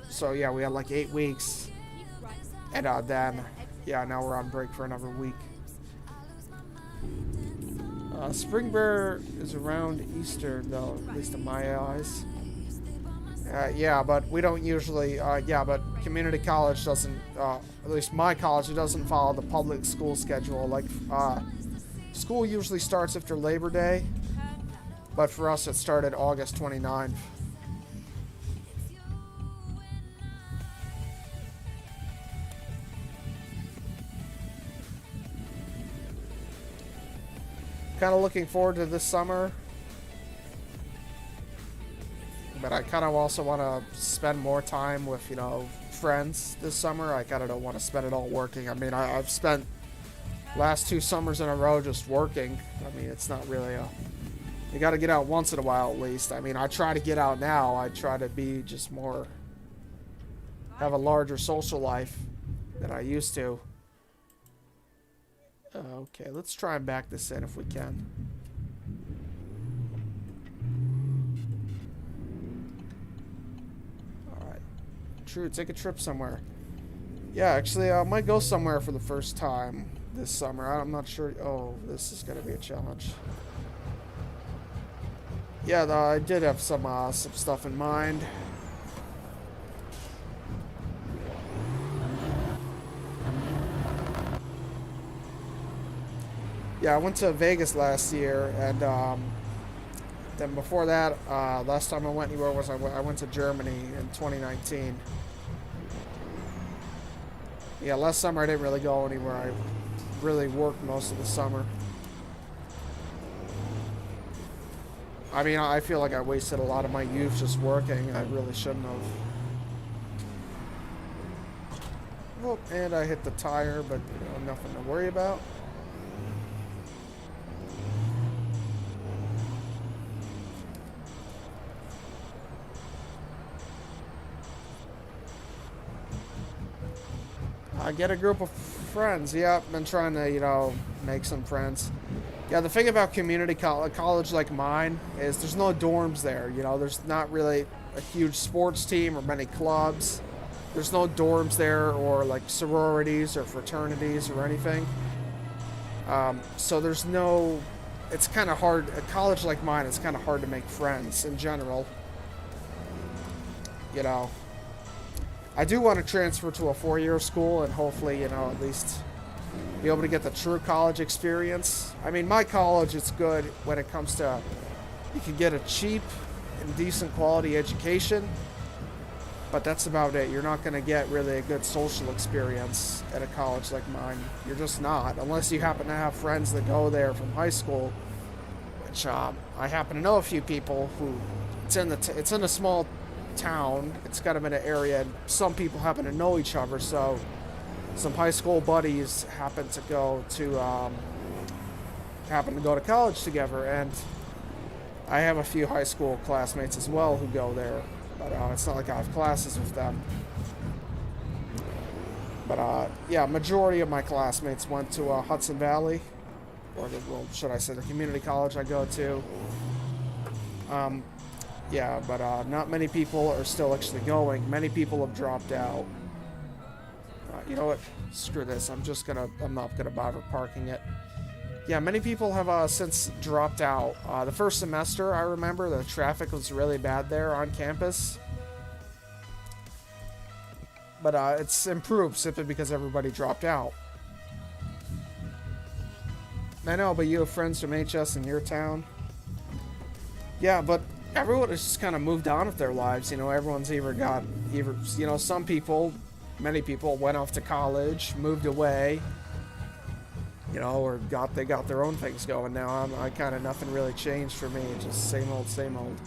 S1: So yeah, we had like 8 weeks, and then yeah, now we're on break for another week. Spring break is around Easter, though, at least in my eyes. Yeah, but we don't usually. Yeah, but community college doesn't. At least my college, it doesn't follow the public school schedule. Like, school usually starts after Labor Day, but for us, it started August 29th. Kind of looking forward to this summer, but I kind of also want to spend more time with, you know, friends this summer. I kind of don't want to spend it all working. I mean, I've spent last 2 summers in a row just working. I mean, it's not really you got to get out once in a while at least. I mean, I try to get out now. I try to be just more, have a larger social life than I used to. Okay, let's try and back this in if we can. Alright. True, take a trip somewhere. Yeah, actually, I might go somewhere for the first time this summer. I'm not sure. Oh, this is going to be a challenge. Yeah, I did have some stuff in mind. Yeah, I went to Vegas last year, and then before that, last time I went anywhere was I went to Germany in 2019. Yeah, last summer I didn't really go anywhere. I really worked most of the summer. I mean, I feel like I wasted a lot of my youth just working, and I really shouldn't have. Oh, and I hit the tire, but you know, nothing to worry about. I get a group of friends. Yeah, I've been trying to, you know, make some friends. Yeah, the thing about community college like mine is there's no dorms there. You know, there's not really a huge sports team or many clubs. There's no dorms there or like sororities or fraternities or anything. So there's no, it's kind of hard, a college like mine, it's kind of hard to make friends in general. You know. I do want to transfer to a 4-year school and hopefully, you know, at least be able to get the true college experience. I mean, my college is good when it comes to, you can get a cheap and decent quality education, but that's about it. You're not going to get really a good social experience at a college like mine. You're just not, unless you happen to have friends that go there from high school, which I happen to know a few people who, it's in a small town. It's kind of in an area, and some people happen to know each other, so some high school buddies happen to go to college together, and I have a few high school classmates as well who go there, but it's not like I have classes with them. But yeah, majority of my classmates went to Hudson Valley, or well, should I say the community college I go to. Yeah, but not many people are still actually going. Many people have dropped out. You know what? Screw this. I'm not gonna bother parking it. Yeah, many people have since dropped out. The first semester, I remember, the traffic was really bad there on campus. But it's improved simply because everybody dropped out. I know, but you have friends from HS in your town. Yeah, but everyone has just kind of moved on with their lives. You know, everyone's either, you know, some people, many people went off to college, moved away, you know, or they got their own things going now. I kind of, nothing really changed for me. Just same old, same old.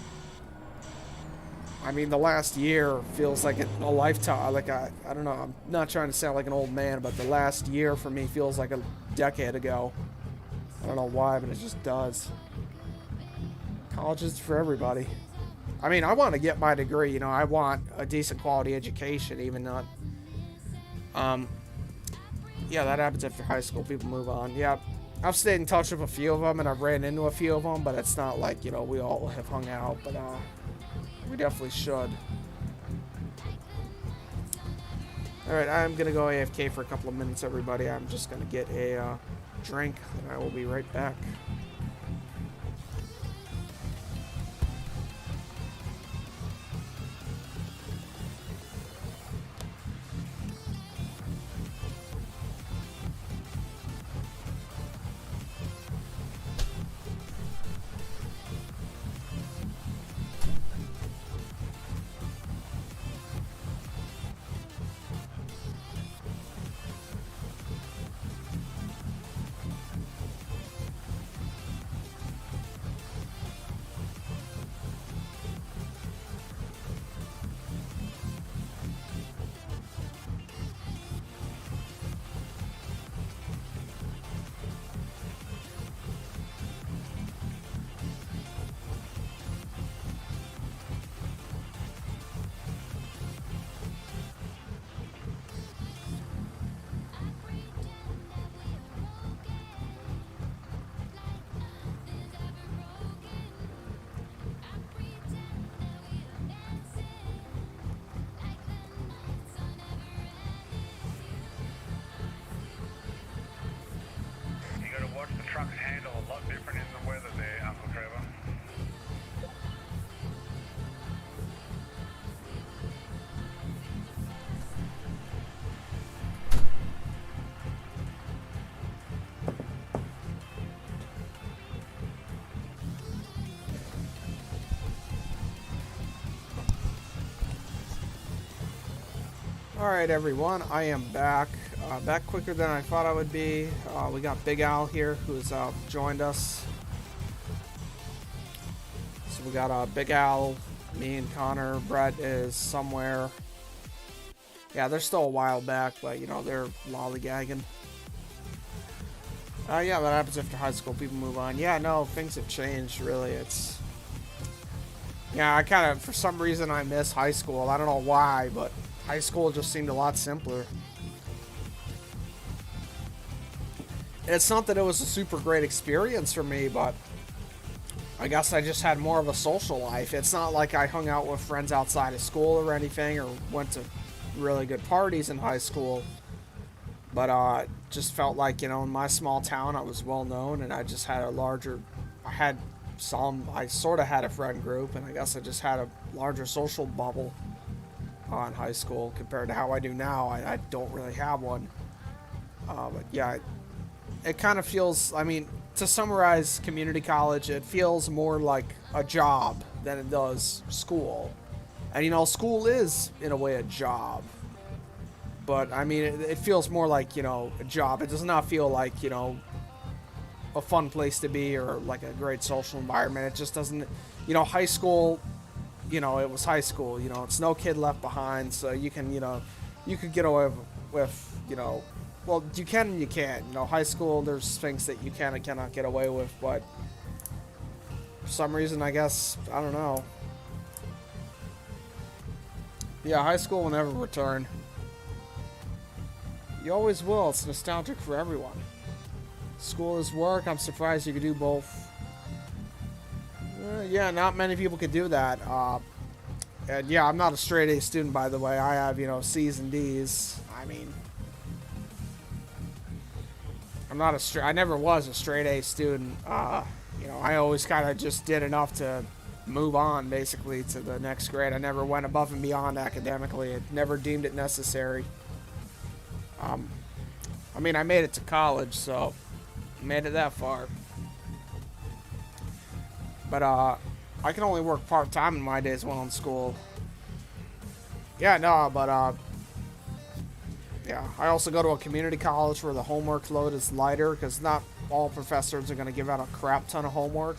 S1: I mean, the last year feels like a lifetime. Like, I don't know, I'm not trying to sound like an old man, but the last year for me feels like a decade ago. I don't know why, but it just does. College is for everybody. I mean, I want to get my degree, you know, I want a decent quality education, even not... Yeah, that happens after high school, people move on. Yeah, I've stayed in touch with a few of them, and I've ran into a few of them, but it's not like, you know, we all have hung out, but, we definitely should. Alright, I'm gonna go AFK for a couple of minutes, everybody. I'm just gonna get a, drink, and I will be right back.
S2: Watch the trucks handle a lot different in the weather there, Uncle Trevor.
S1: Alright, everyone, I am back. Back quicker than I thought I would be. We got Big Al here, who's joined us. So we got Big Al, me and Connor. Brett is somewhere. Yeah, they're still a while back, but you know, they're lollygagging. Yeah, that happens after high school. People move on. Yeah, no, things have changed, really. It's... Yeah, I kind of, for some reason, I miss high school. I don't know why, but high school just seemed a lot simpler. It's not that it was a super great experience for me, but I guess I just had more of a social life. It's not like I hung out with friends outside of school or anything, or went to really good parties in high school. But just felt like, you know, in my small town, I was well known, and I just had a larger... I sort of had a friend group, and I guess I just had a larger social bubble in high school compared to how I do now. I don't really have one. But yeah, it kind of feels, I mean, to summarize community college, it feels more like a job than it does school. And, you know, school is, in a way, a job. But, I mean, it feels more like, you know, a job. It does not feel like, you know, a fun place to be or like a great social environment. It just doesn't, you know, high school, you know, it was high school. You know, it's no kid left behind, so you can, you know, you could get away with, you know, well, you can and you can't. You know, high school, there's things that you can and cannot get away with, but for some reason, I guess, I don't know. Yeah, high school will never return. You always will. It's nostalgic for everyone. School is work. I'm surprised you could do both. Yeah, not many people could do that. And yeah, I'm not a straight A student, by the way. I have, you know, C's and D's. I mean, I never was a straight A student. You know, I always kind of just did enough to move on, basically, to the next grade. I never went above and beyond academically. I never deemed it necessary. I mean, I made it to college, so I made it that far. But, I can only work part-time in my days while in school. Yeah, no, but, yeah, I also go to a community college where the homework load is lighter, because not all professors are going to give out a crap ton of homework.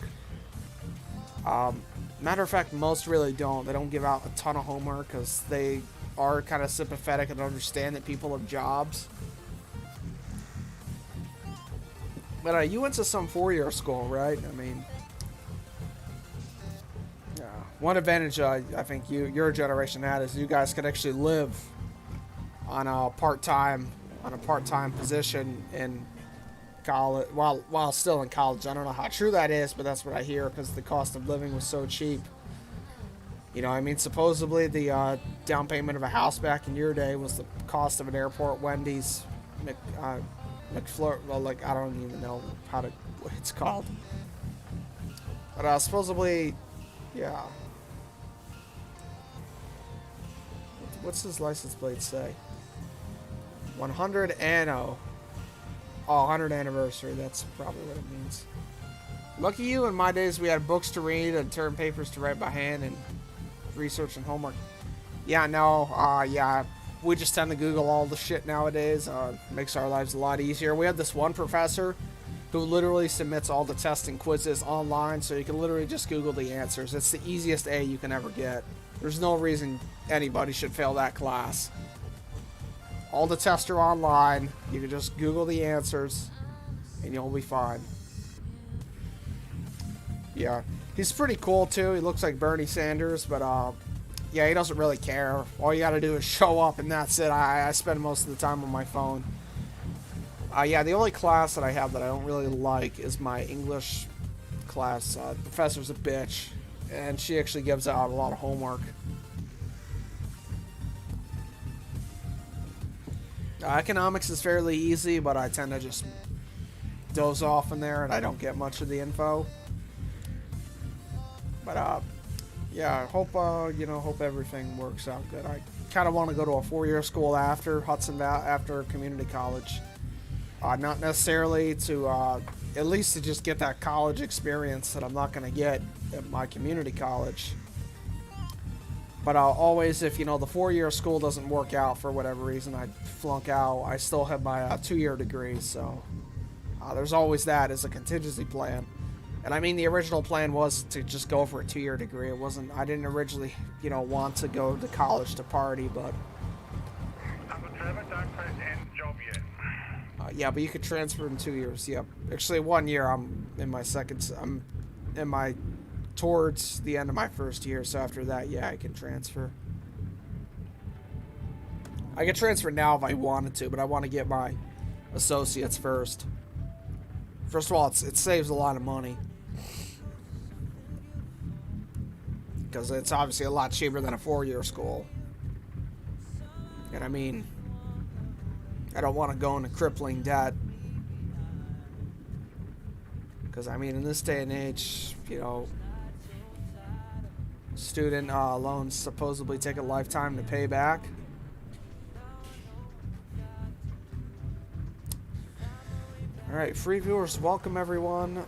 S1: Matter of fact, most really don't. They don't give out a ton of homework, because they are kind of sympathetic and understand that people have jobs. But, you went to some four-year school, right? I mean... One advantage I think your generation had is you guys could actually live on a part-time position in college while still in college. I don't know how true that is, but that's what I hear because the cost of living was so cheap. You know, I mean, supposedly the down payment of a house back in your day was the cost of an airport, Wendy's, McFlurry. Well, like I don't even know what it's called, but supposedly, yeah. What's his license plate say? 100 anno. Oh, 100 anniversary. That's probably what it means. Lucky you. In my days, we had books to read and term papers to write by hand and research and homework. Yeah, no. Yeah. We just tend to Google all the shit nowadays. Makes our lives a lot easier. We have this one professor who literally submits all the tests and quizzes online, so you can literally just Google the answers. It's the easiest A you can ever get. There's no reason anybody should fail that class. All the tests are online. You can just Google the answers, and you'll be fine. Yeah. He's pretty cool, too. He looks like Bernie Sanders, but, yeah, he doesn't really care. All you gotta do is show up, and that's it. I spend most of the time on my phone. Yeah, the only class that I have that I don't really like is my English class. The professor's a bitch, and she actually gives out a lot of homework. Economics is fairly easy, but I tend to just doze off in there, and I don't get much of the info. But, yeah, I hope, hope everything works out good. I kind of want to go to a four-year school after Hudson Valley, after community college. Not necessarily to, at least to just get that college experience that I'm not going to get at my community college. But always, if, the four-year school doesn't work out for whatever reason, I flunk out, I still have my two-year degree, so there's always that as a contingency plan. And I mean, the original plan was to just go for a two-year degree. It wasn't, I didn't originally, want to go to college to party, but...
S2: Number 7, don't press end job yet.
S1: Yeah, but you could transfer in 2 years, yep. Actually, 1 year, I'm towards the end of my first year, so after that, yeah, I can transfer. I could transfer now if I wanted to, but I want to get my associates first. First of all, it saves a lot of money. Because it's obviously a lot cheaper than a four-year school. And I mean, I don't want to go into crippling debt. Because I mean, in this day and age, student loans supposedly take a lifetime to pay back. Alright, free viewers, welcome everyone.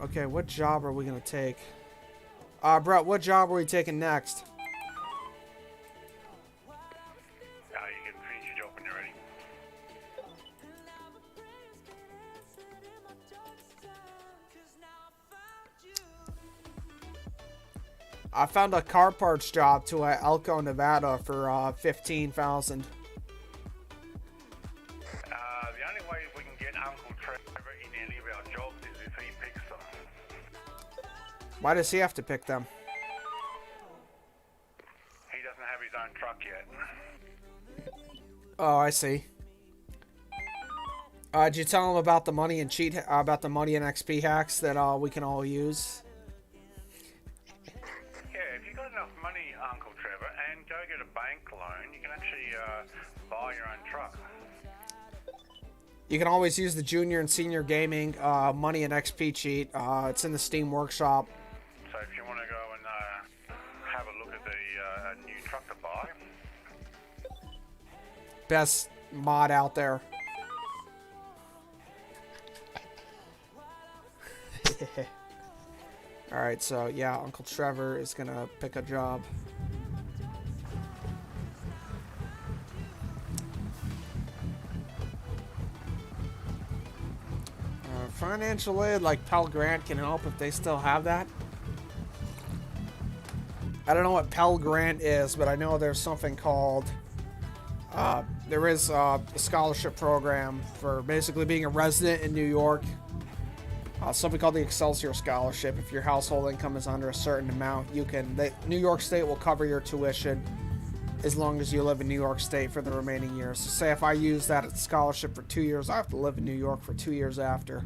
S1: Okay, what job are we going to take? Brett, what job are we taking next?
S2: You can finish your job when you're ready.
S1: I found a car parts job to Elko, Nevada for $15,000.
S2: The only way we can get Uncle Trevor in any of our jobs is if he picks them.
S1: Why does he have to pick them?
S2: He doesn't have his own truck yet.
S1: Oh, I see. Did you tell them about the money and about the money and XP hacks that we can all use?
S2: Yeah, if you've got enough money, Uncle Trevor, and go get a bank loan, you can actually buy your own truck.
S1: You can always use the Junior and Senior Gaming money and XP cheat. It's in the Steam Workshop.
S2: So if you want to go and have a look at the new truck to buy.
S1: Best mod out there. Alright, so yeah, Uncle Trevor is gonna pick a job. Financial aid like Pell Grant can help if they still have that. I don't know what Pell Grant is, but I know there's something called there is a scholarship program for basically being a resident in New York. Something called the Excelsior Scholarship. If your household income is under a certain amount, New York State will cover your tuition as long as you live in New York State for the remaining years. So say if I use that scholarship for 2 years, I have to live in New York for 2 years after.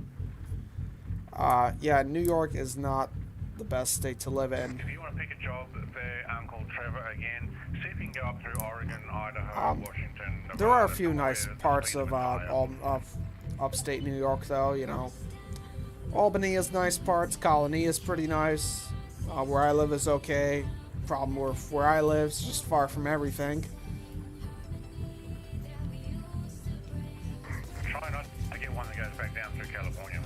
S1: Yeah, New York is not the best state to live in.
S2: If you want to pick a job there, Uncle Trevor, again, see if you can go up through Oregon, Idaho, Washington.
S1: There are a
S2: Nevada,
S1: few nice parts of upstate New York, though. You know, Albany is nice parts. Colony is pretty nice. Where I live is okay. Problem with where I live is just far from everything.
S2: Try not to get one that goes back down through California.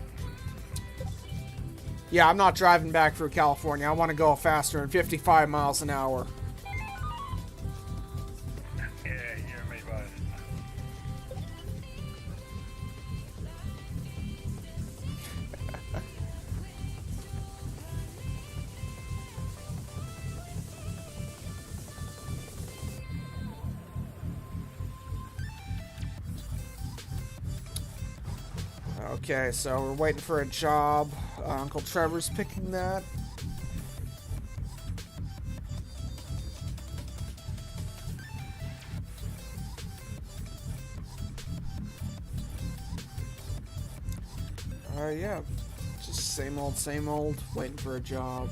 S1: Yeah, I'm not driving back through California. I want to go faster than 55 miles an hour.
S2: Yeah, you and me both.
S1: Okay, so we're waiting for a job. Uncle Trevor's picking that. Yeah, just same old, waiting for a job.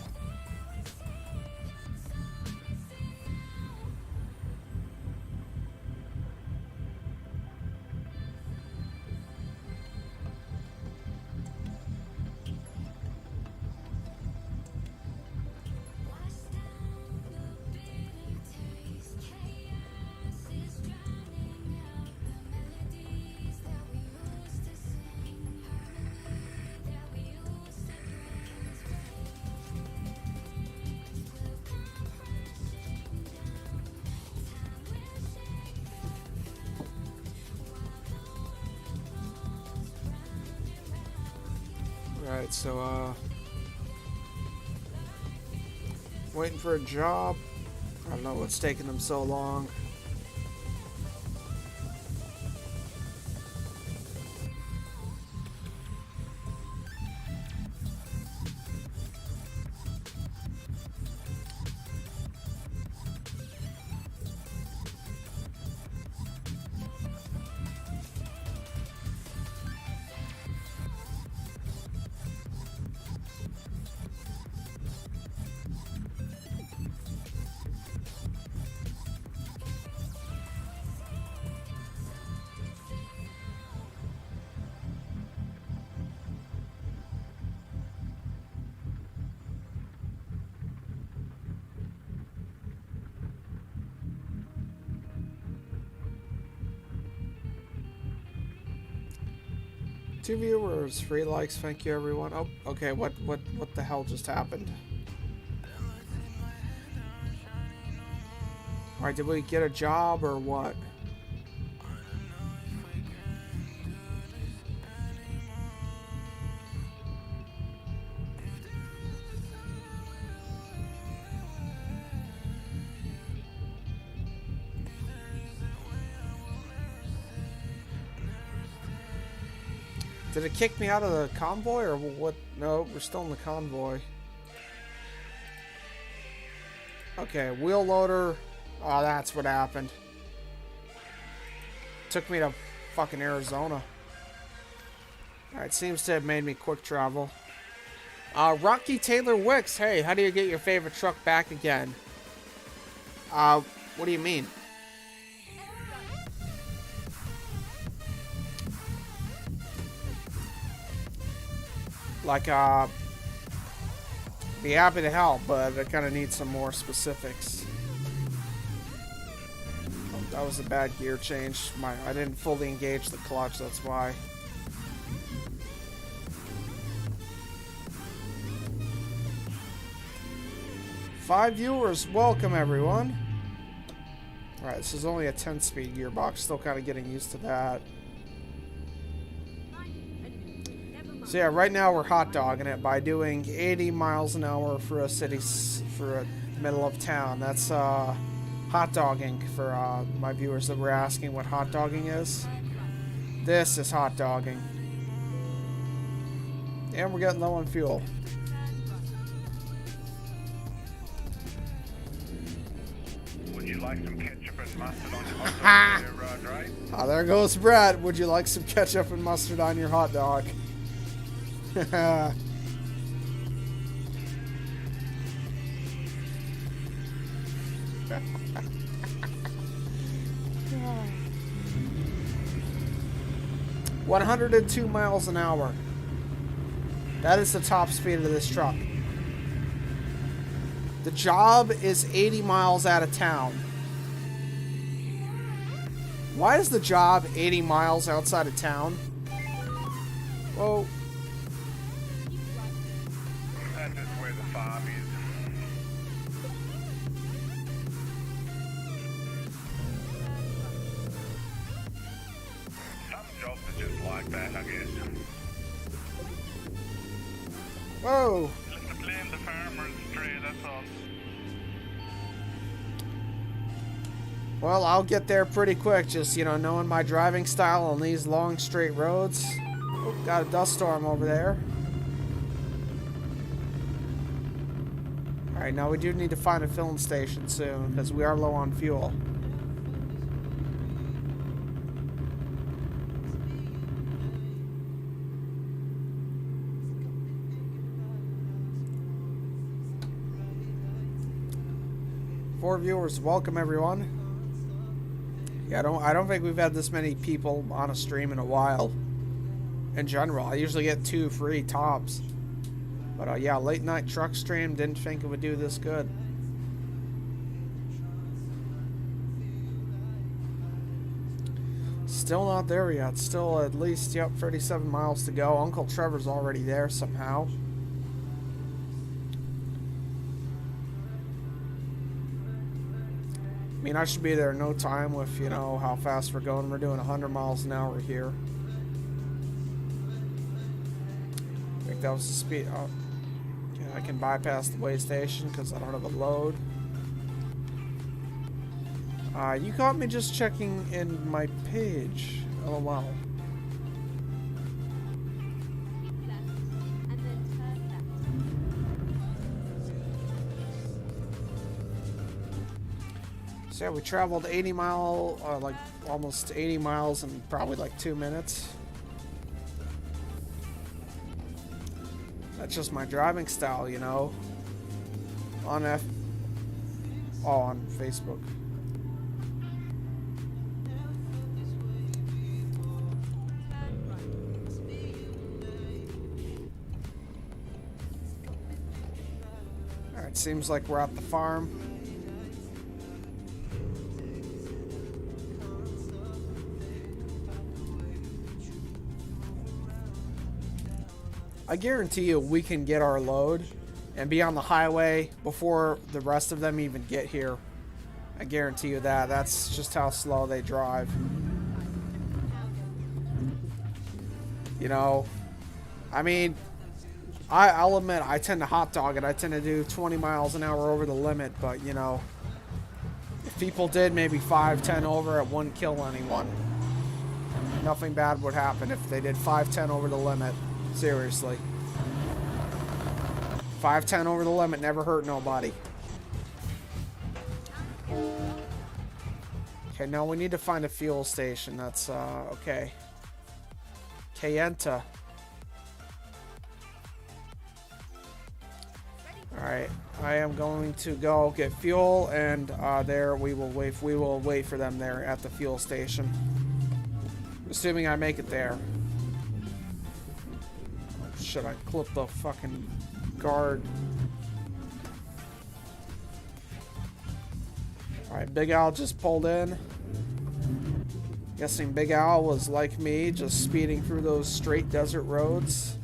S1: Right, so, waiting for a job. I don't know what's taking them so long. Two viewers, 3 likes, thank you everyone. Oh, okay, what the hell just happened? Alright, did we get a job or what? Did it kick me out of the convoy or what? No, we're still in the convoy. Okay, wheel loader. Oh, that's what happened. Took me to fucking Arizona. Alright, seems to have made me quick travel. Rocky Taylor Wicks, hey, how do you get your favorite truck back again? What do you mean? Like, be happy to help, but I kind of need some more specifics. Oh, that was a bad gear change. I didn't fully engage the clutch, that's why. Five viewers, welcome everyone. Alright, this is only a 10-speed gearbox, still kind of getting used to that. So yeah, right now we're hot dogging it by doing 80 miles an hour for a city, for a middle of town. That's hot dogging for my viewers that were asking what hot dogging is. This is hot dogging. And we're getting low on fuel.
S2: Would you like some ketchup and mustard on your hot dog there, Dre?
S1: Oh, there goes Brett. Would you like some ketchup and mustard on your hot dog? 102 miles an hour. That is the top speed of this truck. The job is 80 miles out of town. Why is the job 80 miles outside of town? Whoa.
S2: That's just where the farm is. Some jobs are just like that, I guess.
S1: Whoa.
S2: Just to blame the farmers, Dre, that's all.
S1: Well, I'll get there pretty quick, just, you know, knowing my driving style on these long, straight roads. Oh, got a dust storm over there. Alright, now we do need to find a filling station soon, because we are low on fuel. Four viewers, welcome everyone. Yeah, I don't think we've had this many people on a stream in a while. In general, I usually get 2 free tops. But yeah, late night truck stream, didn't think it would do this good. Still not there yet. Still at least, yep, 37 miles to go. Uncle Trevor's already there somehow. I mean, I should be there in no time with, you know, how fast we're going. We're doing 100 miles an hour here. I think that was the speed. Oh, okay, I can bypass the way station because I don't have a load. You caught me just checking in my page. Oh, wow. So yeah, we traveled 80 like almost 80 miles in probably like 2 minutes. That's just my driving style, you know. On Facebook. Alright, seems like we're at the farm. I guarantee you we can get our load and be on the highway before the rest of them even get here. I guarantee you that. That's just how slow they drive. You know, I mean, I'll admit I tend to hot dog it. I tend to do 20 miles an hour over the limit, but you know, if people did maybe 5-10 over, it wouldn't kill anyone. Nothing bad would happen if they did 5-10 over the limit. Seriously. 5-10 over the limit never hurt nobody. Okay, now we need to find a fuel station. That's, okay. Kayenta. Alright, I am going to go get fuel, and there we will wait. We will wait for them there at the fuel station. Assuming I make it there. Should I clip the fucking guard? Alright, Big Al just pulled in. Guessing Big Al was like me, just speeding through those straight desert roads.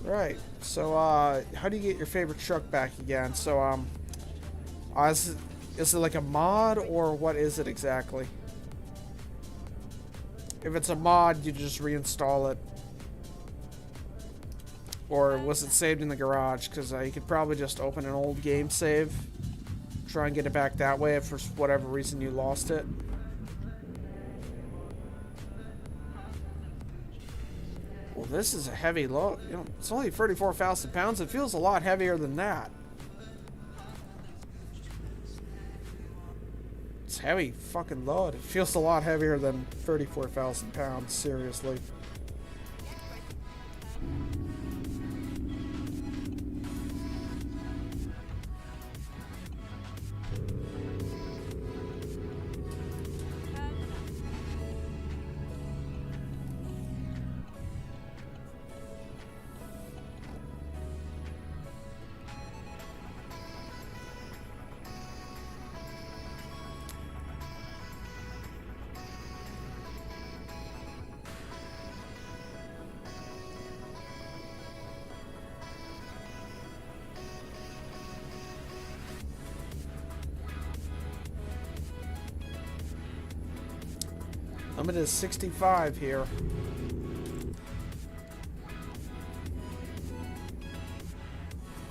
S1: Right, so how do you get your favorite truck back again? So is it like a mod, or what is it exactly? If it's a mod, you just reinstall it. Or was it saved in the garage? Because you could probably just open an old game save, try and get it back that way if for whatever reason you lost it. Well, this is a heavy load. You know, it's only 34,000 pounds. It feels a lot heavier than that. It's heavy fucking load. It feels a lot heavier than 34,000 pounds, seriously. Limit is 65 here.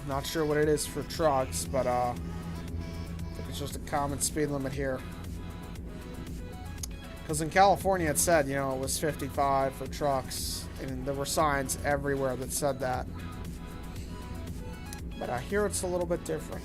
S1: Not sure what it is for trucks, but I think it's just a common speed limit here. Because in California it said, you know, it was 55 for trucks, and there were signs everywhere that said that. But I hear it's a little bit different.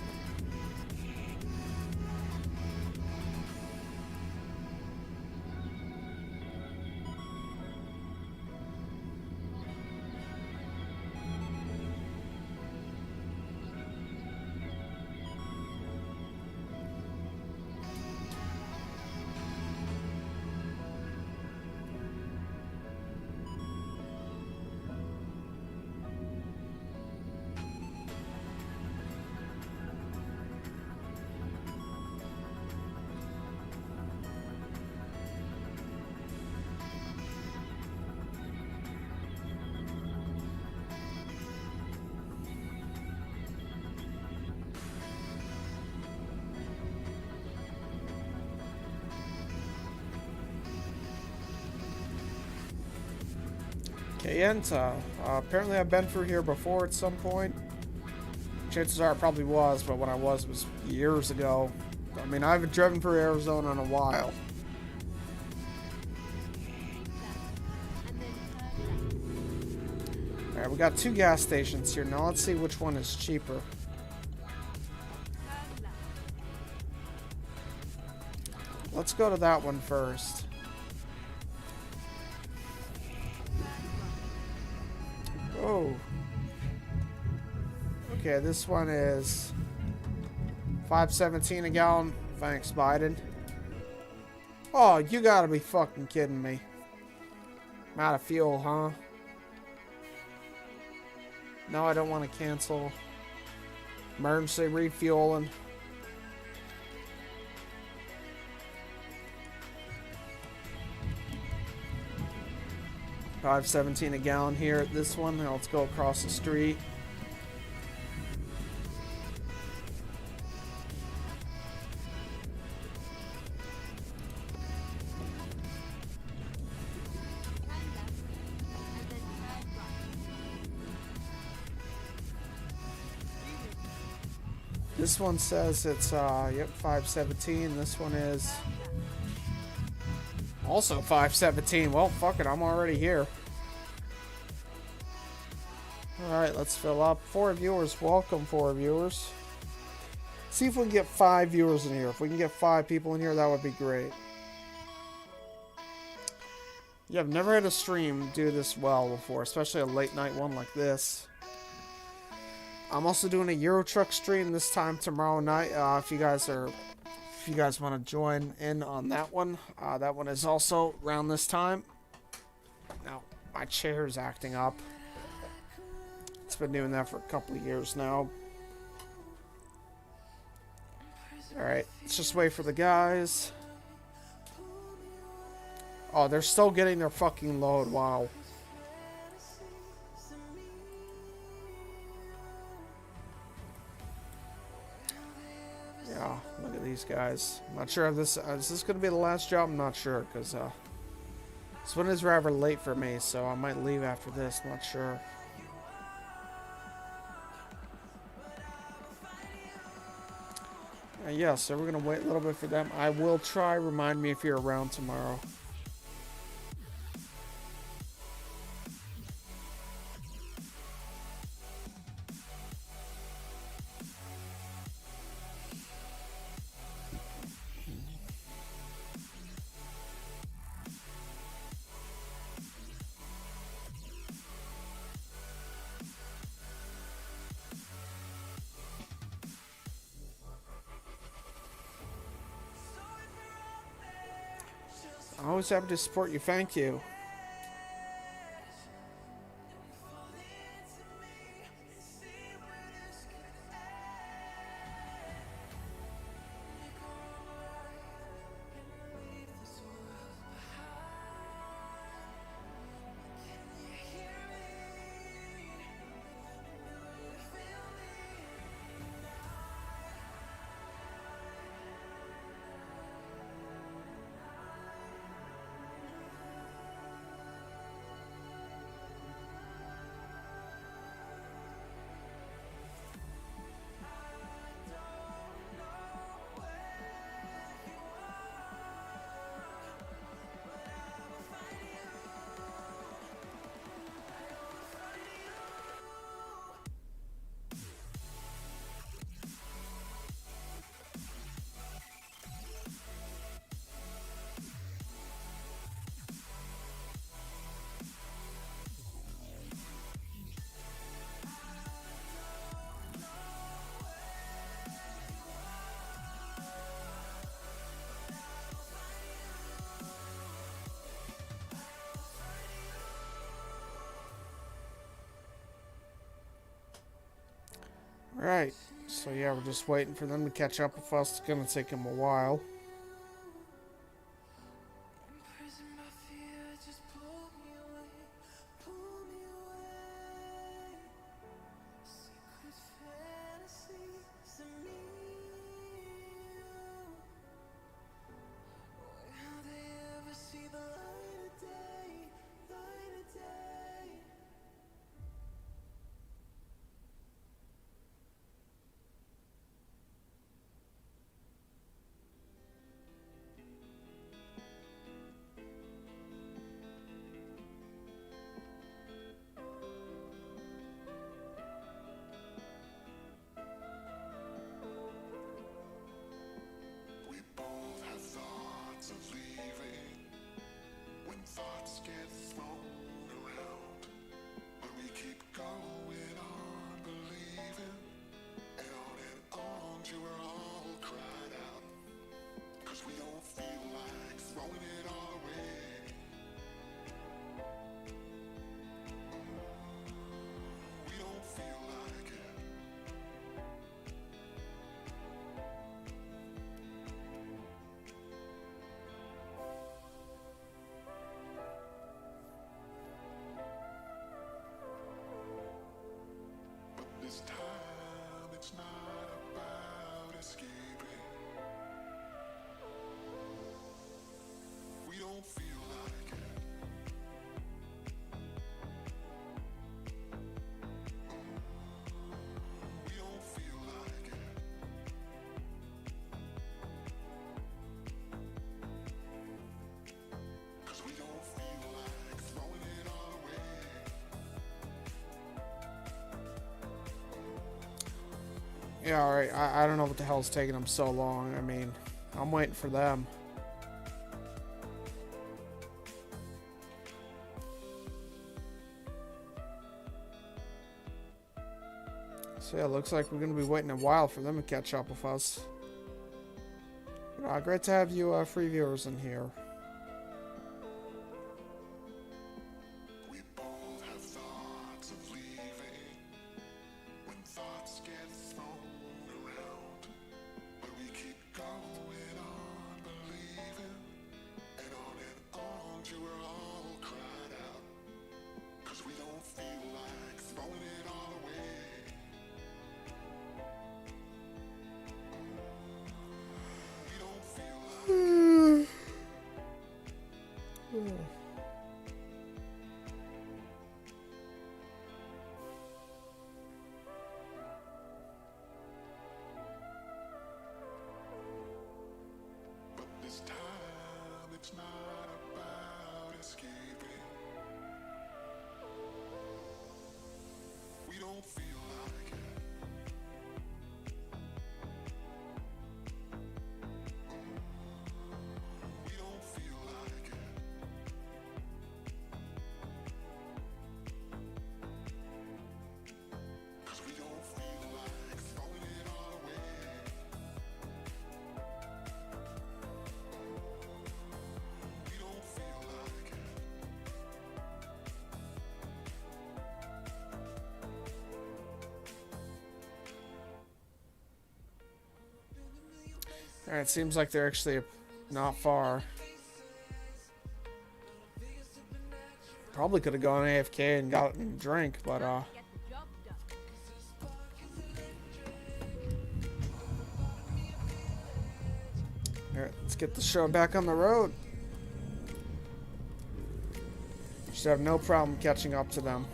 S1: Okay, and apparently I've been through here before at some point. Chances are it probably was, but when I was years ago. I mean, I haven't driven through Arizona in a while. Alright, we got 2 gas stations here. Now let's see which one is cheaper. Let's go to that one first. Oh. Okay, this one is $5.17 a gallon. Thanks, Biden. Oh, you gotta be fucking kidding me. I'm out of fuel, huh? No, I don't want to cancel. Emergency refueling. $5.17 a gallon here at this one. Now let's go across the street. This one says it's yep, $5.17. This one is also $5.17. Well, fuck it, I'm already here. Alright, let's fill up. 4 viewers. Welcome, 4 viewers. See if we can get 5 viewers in here. If we can get 5 people in here, that would be great. Yeah, I've never had a stream do this well before, especially a late night one like this. I'm also doing a Euro Truck stream this time tomorrow night. If you guys want to join in on that one is also around this time. Now, my chair is acting up. It's been doing that for a couple of years now. Alright, let's just wait for the guys. Oh, they're still getting their fucking load. Wow. Yeah, look at these guys. I'm not sure if this is this going to be the last job. I'm not sure, because this one is rather late for me, so I might leave after this. I'm not sure. Yeah, so we're going to wait a little bit for them. I will try. Remind me if you're around tomorrow. Always happy to support you. Thank you. Right, so yeah, we're just waiting for them to catch up with us. It's gonna take them a while. Yeah, alright. I don't know what the hell's taking them so long. I mean, I'm waiting for them. So yeah, looks like we're going to be waiting a while for them to catch up with us. Great to have you free viewers in here.
S4: We both have thoughts of leaving when thoughts get thrown around. But we keep going on believing, and on till we're all cried out. 'Cause we don't feel like throwing it all away. We don't feel like But this time it's not about escaping. We don't feel like it. We don't feel like it. 'Cause we don't feel like throwing it all away. We don't feel like it.
S1: Alright, seems like they're actually not far. Probably could have gone AFK and gotten a drink, but
S3: Get the job done.
S1: alright, let's get the show back on the road. Should have no problem catching up to them.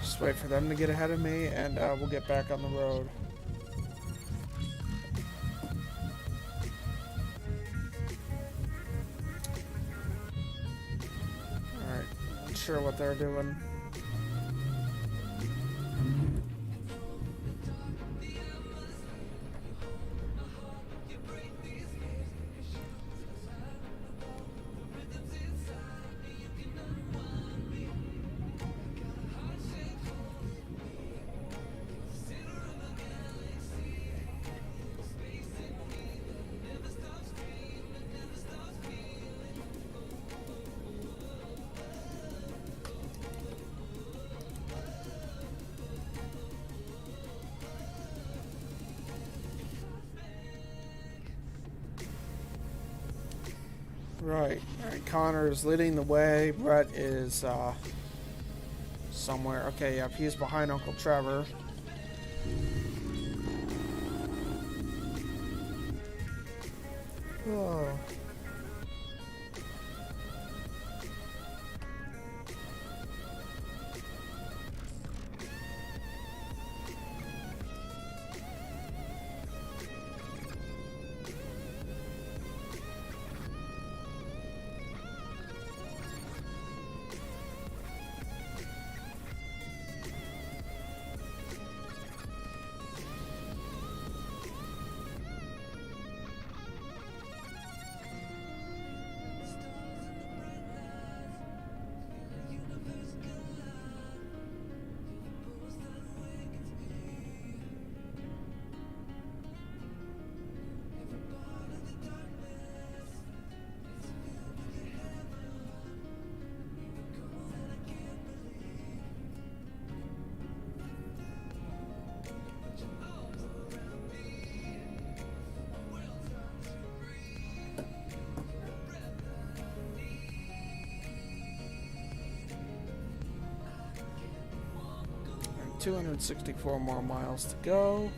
S1: Just wait for them to get ahead of me, and we'll get back on the road. Alright, not sure what they're doing. Right. Alright, Connor is leading the way. Brett is somewhere. Okay, yep, he's behind Uncle Trevor. Oh. And 264 more miles to go.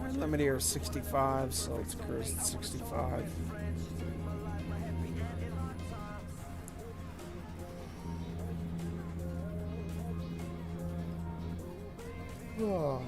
S1: Our limit here is 65, so let's cruise at 65. Oh.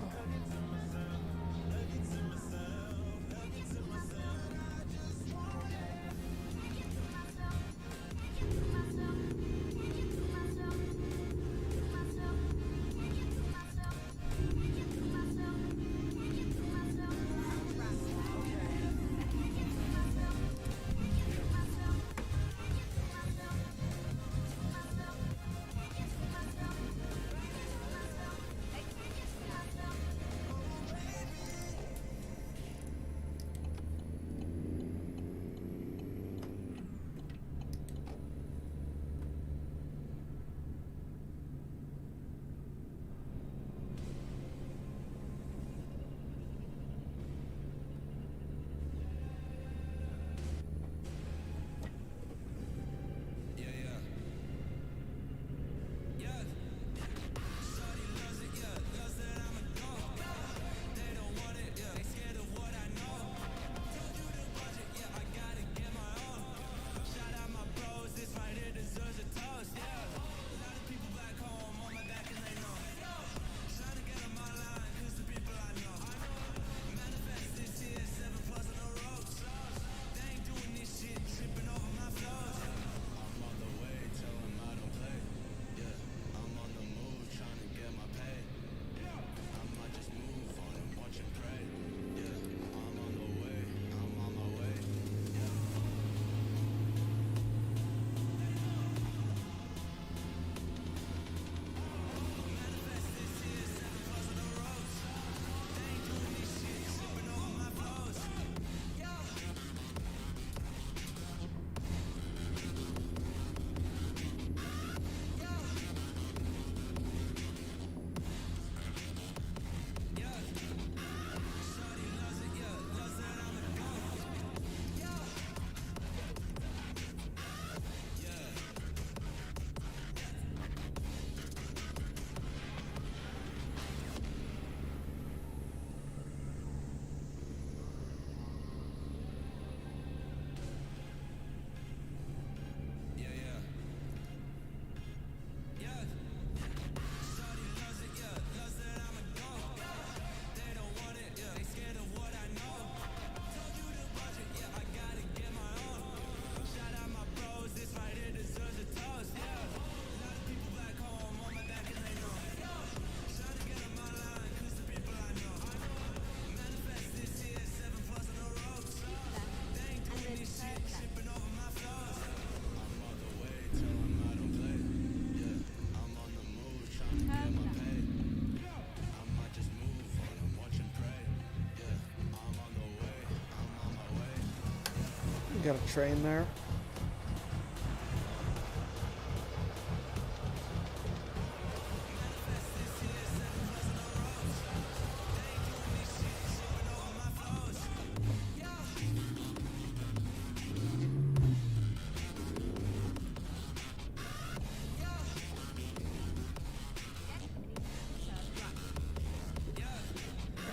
S1: Got a train there.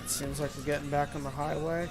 S1: It seems like we're getting back on the highway.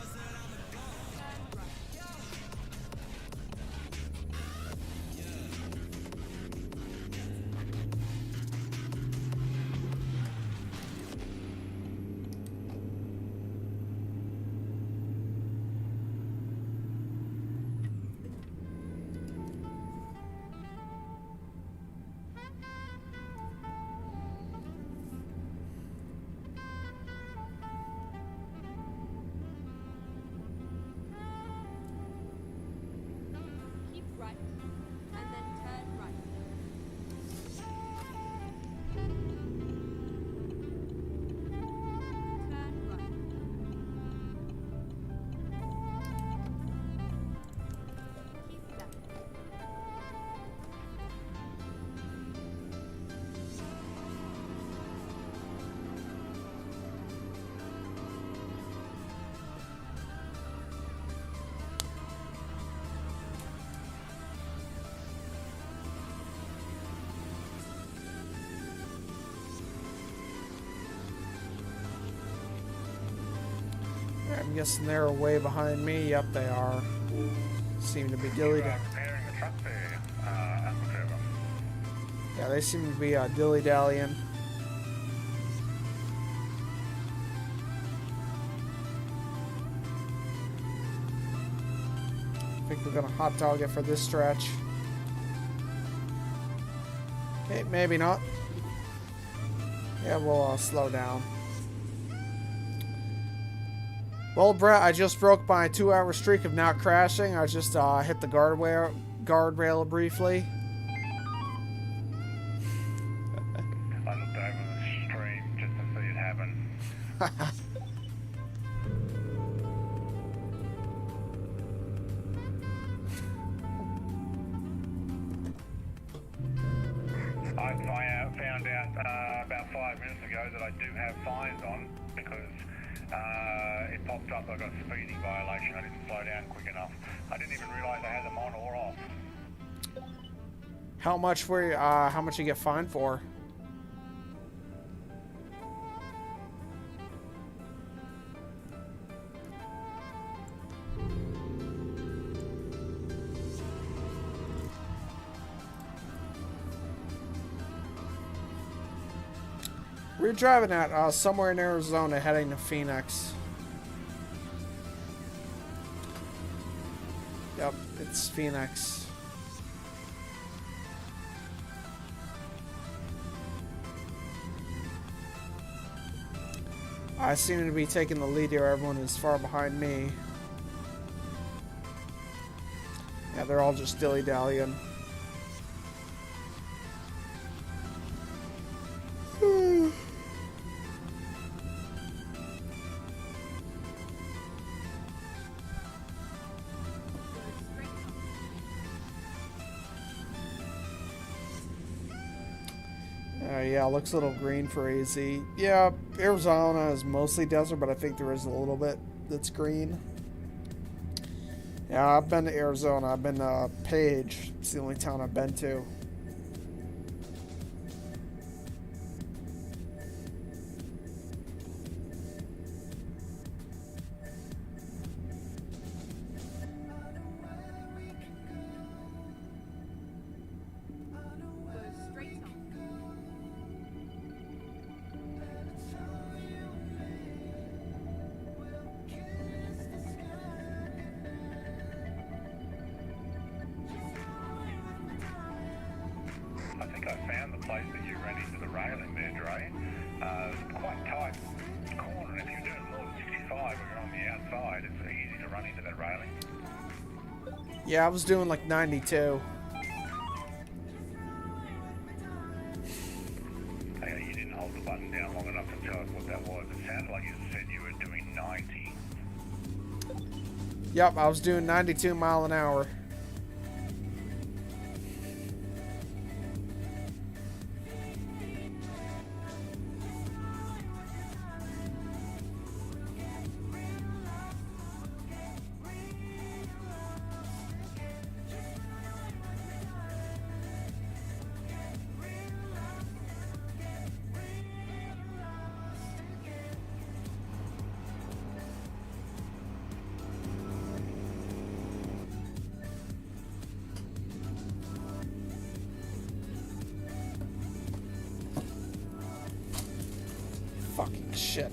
S1: I'm guessing they're way behind me. Yep, they are. Seem to be dilly.
S2: Repairing the truck there, Uncle Trevor.
S1: Yeah, they seem to be dilly-dallying. I think we're gonna hot dog it for this stretch. Okay, maybe not. Yeah, we'll slow down. Well, Brett, I just broke my 2-hour streak of not crashing. I just hit the guardrail briefly.
S2: I looked over the stream just to see it happen. I found out about 5 minutes ago that I do have fines on because it popped up I got a speeding violation. I didn't slow down quick enough. I didn't even realise I had them on or off.
S1: How much were you, how much you get fined for? We're driving at somewhere in Arizona heading to Phoenix. Yep, it's Phoenix. I seem to be taking the lead here. Everyone is far behind me. Yeah, they're all just dilly-dallying. Yeah, looks a little green for AZ. Yeah, Arizona is mostly desert, but I think there is a little bit that's green. Yeah, I've been to Arizona. I've been to Page. It's the only town I've been to.
S2: I think I found the place that you ran into the railing there, Dre. It's quite tight corner, and if you're doing more than 65 or you're on the outside, it's easy to run into that railing.
S1: Yeah, I was doing like 92.
S2: Hey, you didn't hold the button down long enough to tell us what that was. It sounded like you said you were doing 90.
S1: Yep, I was doing 92 mile an hour. Fucking shit.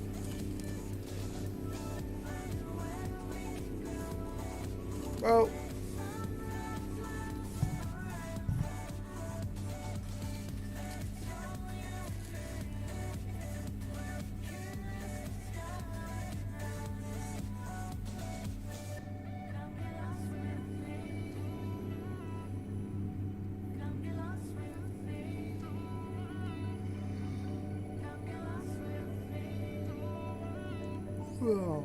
S1: Oh. Oh.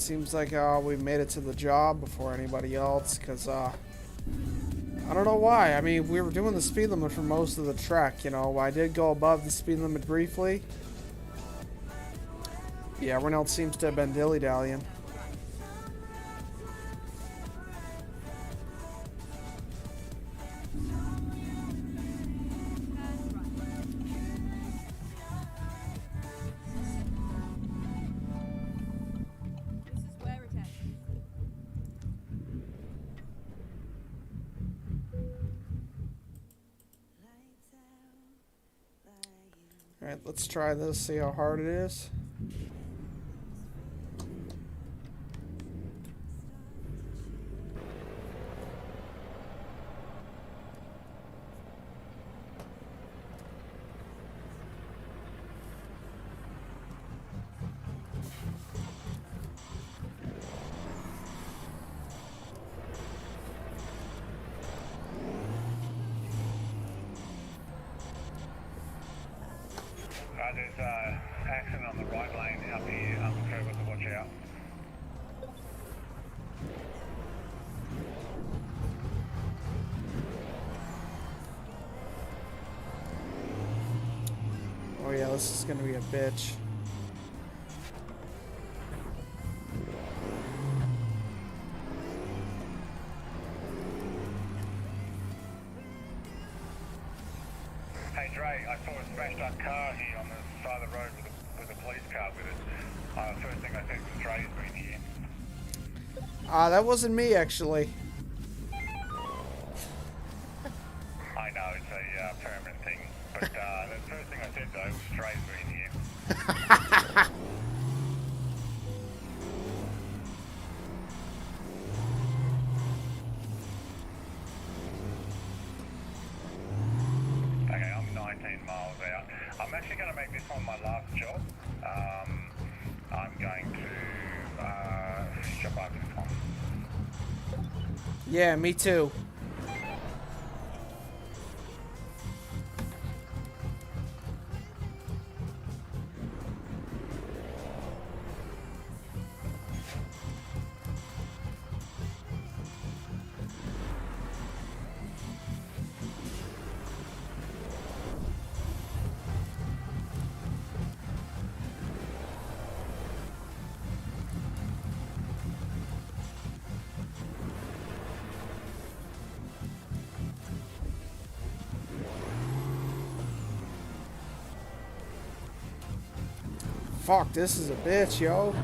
S1: seems like we made it to the job before anybody else, because I don't know why. I mean, we were doing the speed limit for most of the trek, you know. I did go above the speed limit briefly. Yeah, everyone else seems to have been dilly-dallying.
S3: This is where it ends.
S1: Alright, let's try this, see how hard it is.
S2: There's accident on the right lane up here, Uncle Trevor, so watch out.
S1: Oh yeah, this is gonna be a bitch.
S2: Hey Dre, I saw a smashed up car here on the side of the road with a police car with it. First thing I said was Dre's been here.
S1: That wasn't me, actually.
S2: I know it's a permanent thing, but the first thing I said though was Dre's been here. Okay, I'm 19 miles out. I'm actually going to make this one my last job. I'm going to finish up after this one.
S1: Yeah, me too. Fuck, this is a bitch, yo.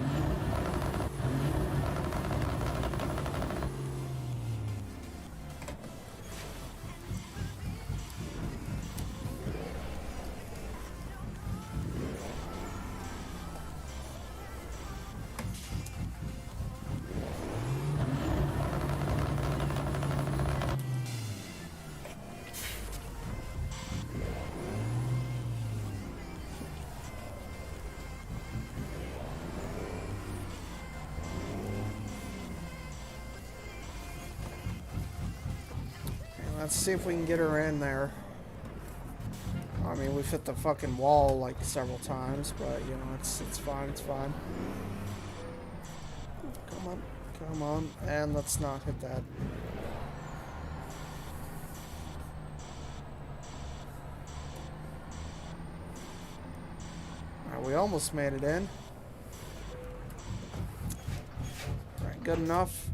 S1: Let's see if we can get her in there. I mean, we've hit the fucking wall like several times, but you know, it's fine, it's fine. Come on, come on, and let's not hit that. Alright, we almost made it in. Alright, good enough.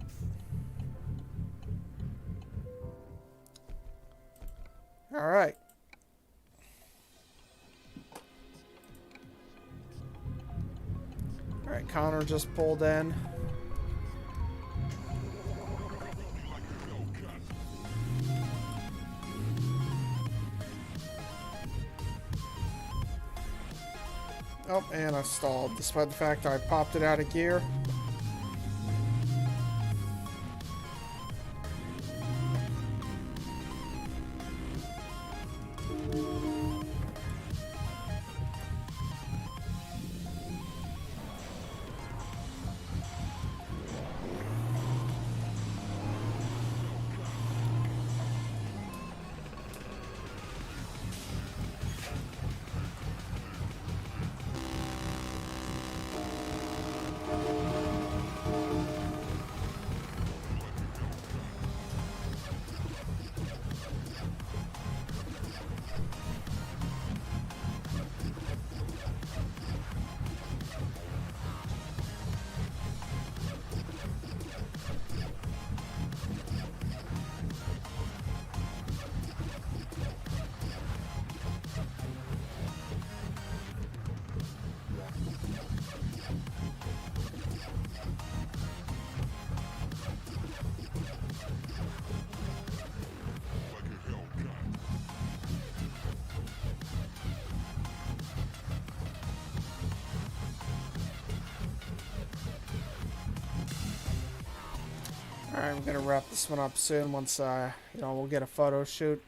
S1: Alright. Alright, Connor just pulled in. Oh, and I stalled, despite the fact I popped it out of gear. Alright, I'm gonna wrap this one up soon once, we'll get a photo shoot.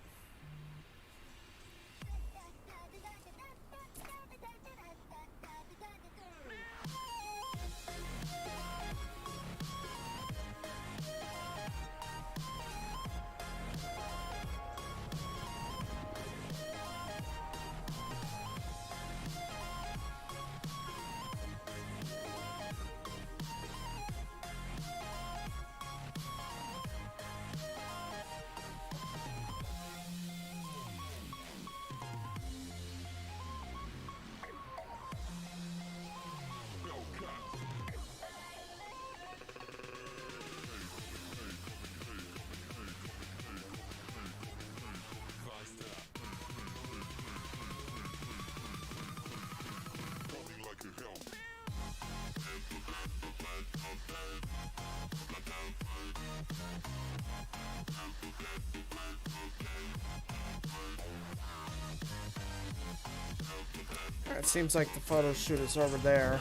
S1: It seems like the photo shoot is over there.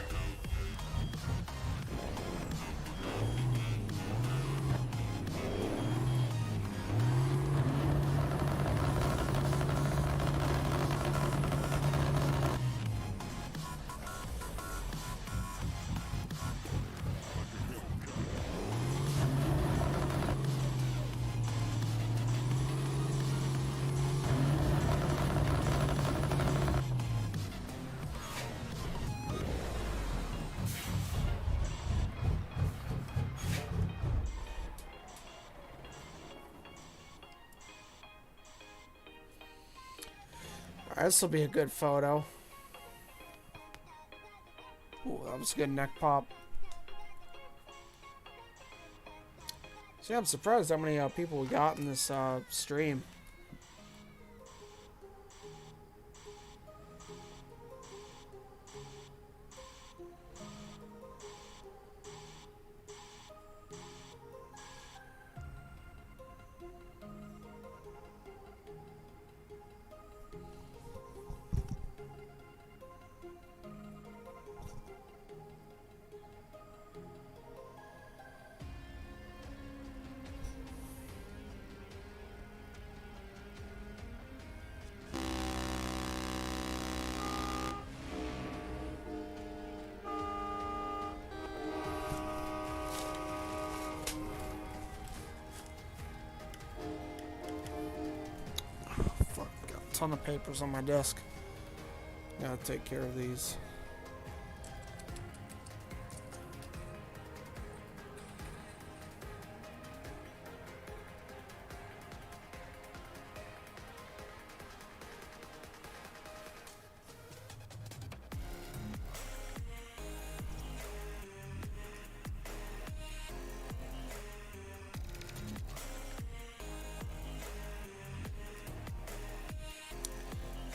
S1: This will be a good photo. Ooh, that was a good neck pop. See, I'm surprised how many people we got in this stream. Ton of papers on my desk. Gotta take care of these.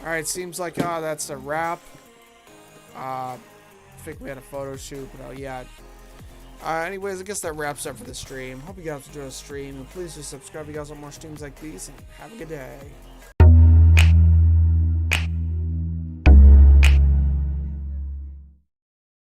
S1: Alright, seems like that's a wrap. I think we had a photo shoot, but yeah. Anyways, I guess that wraps up for the stream. Hope you guys enjoyed the stream, and please do subscribe if you guys want more streams like these, and have a good day.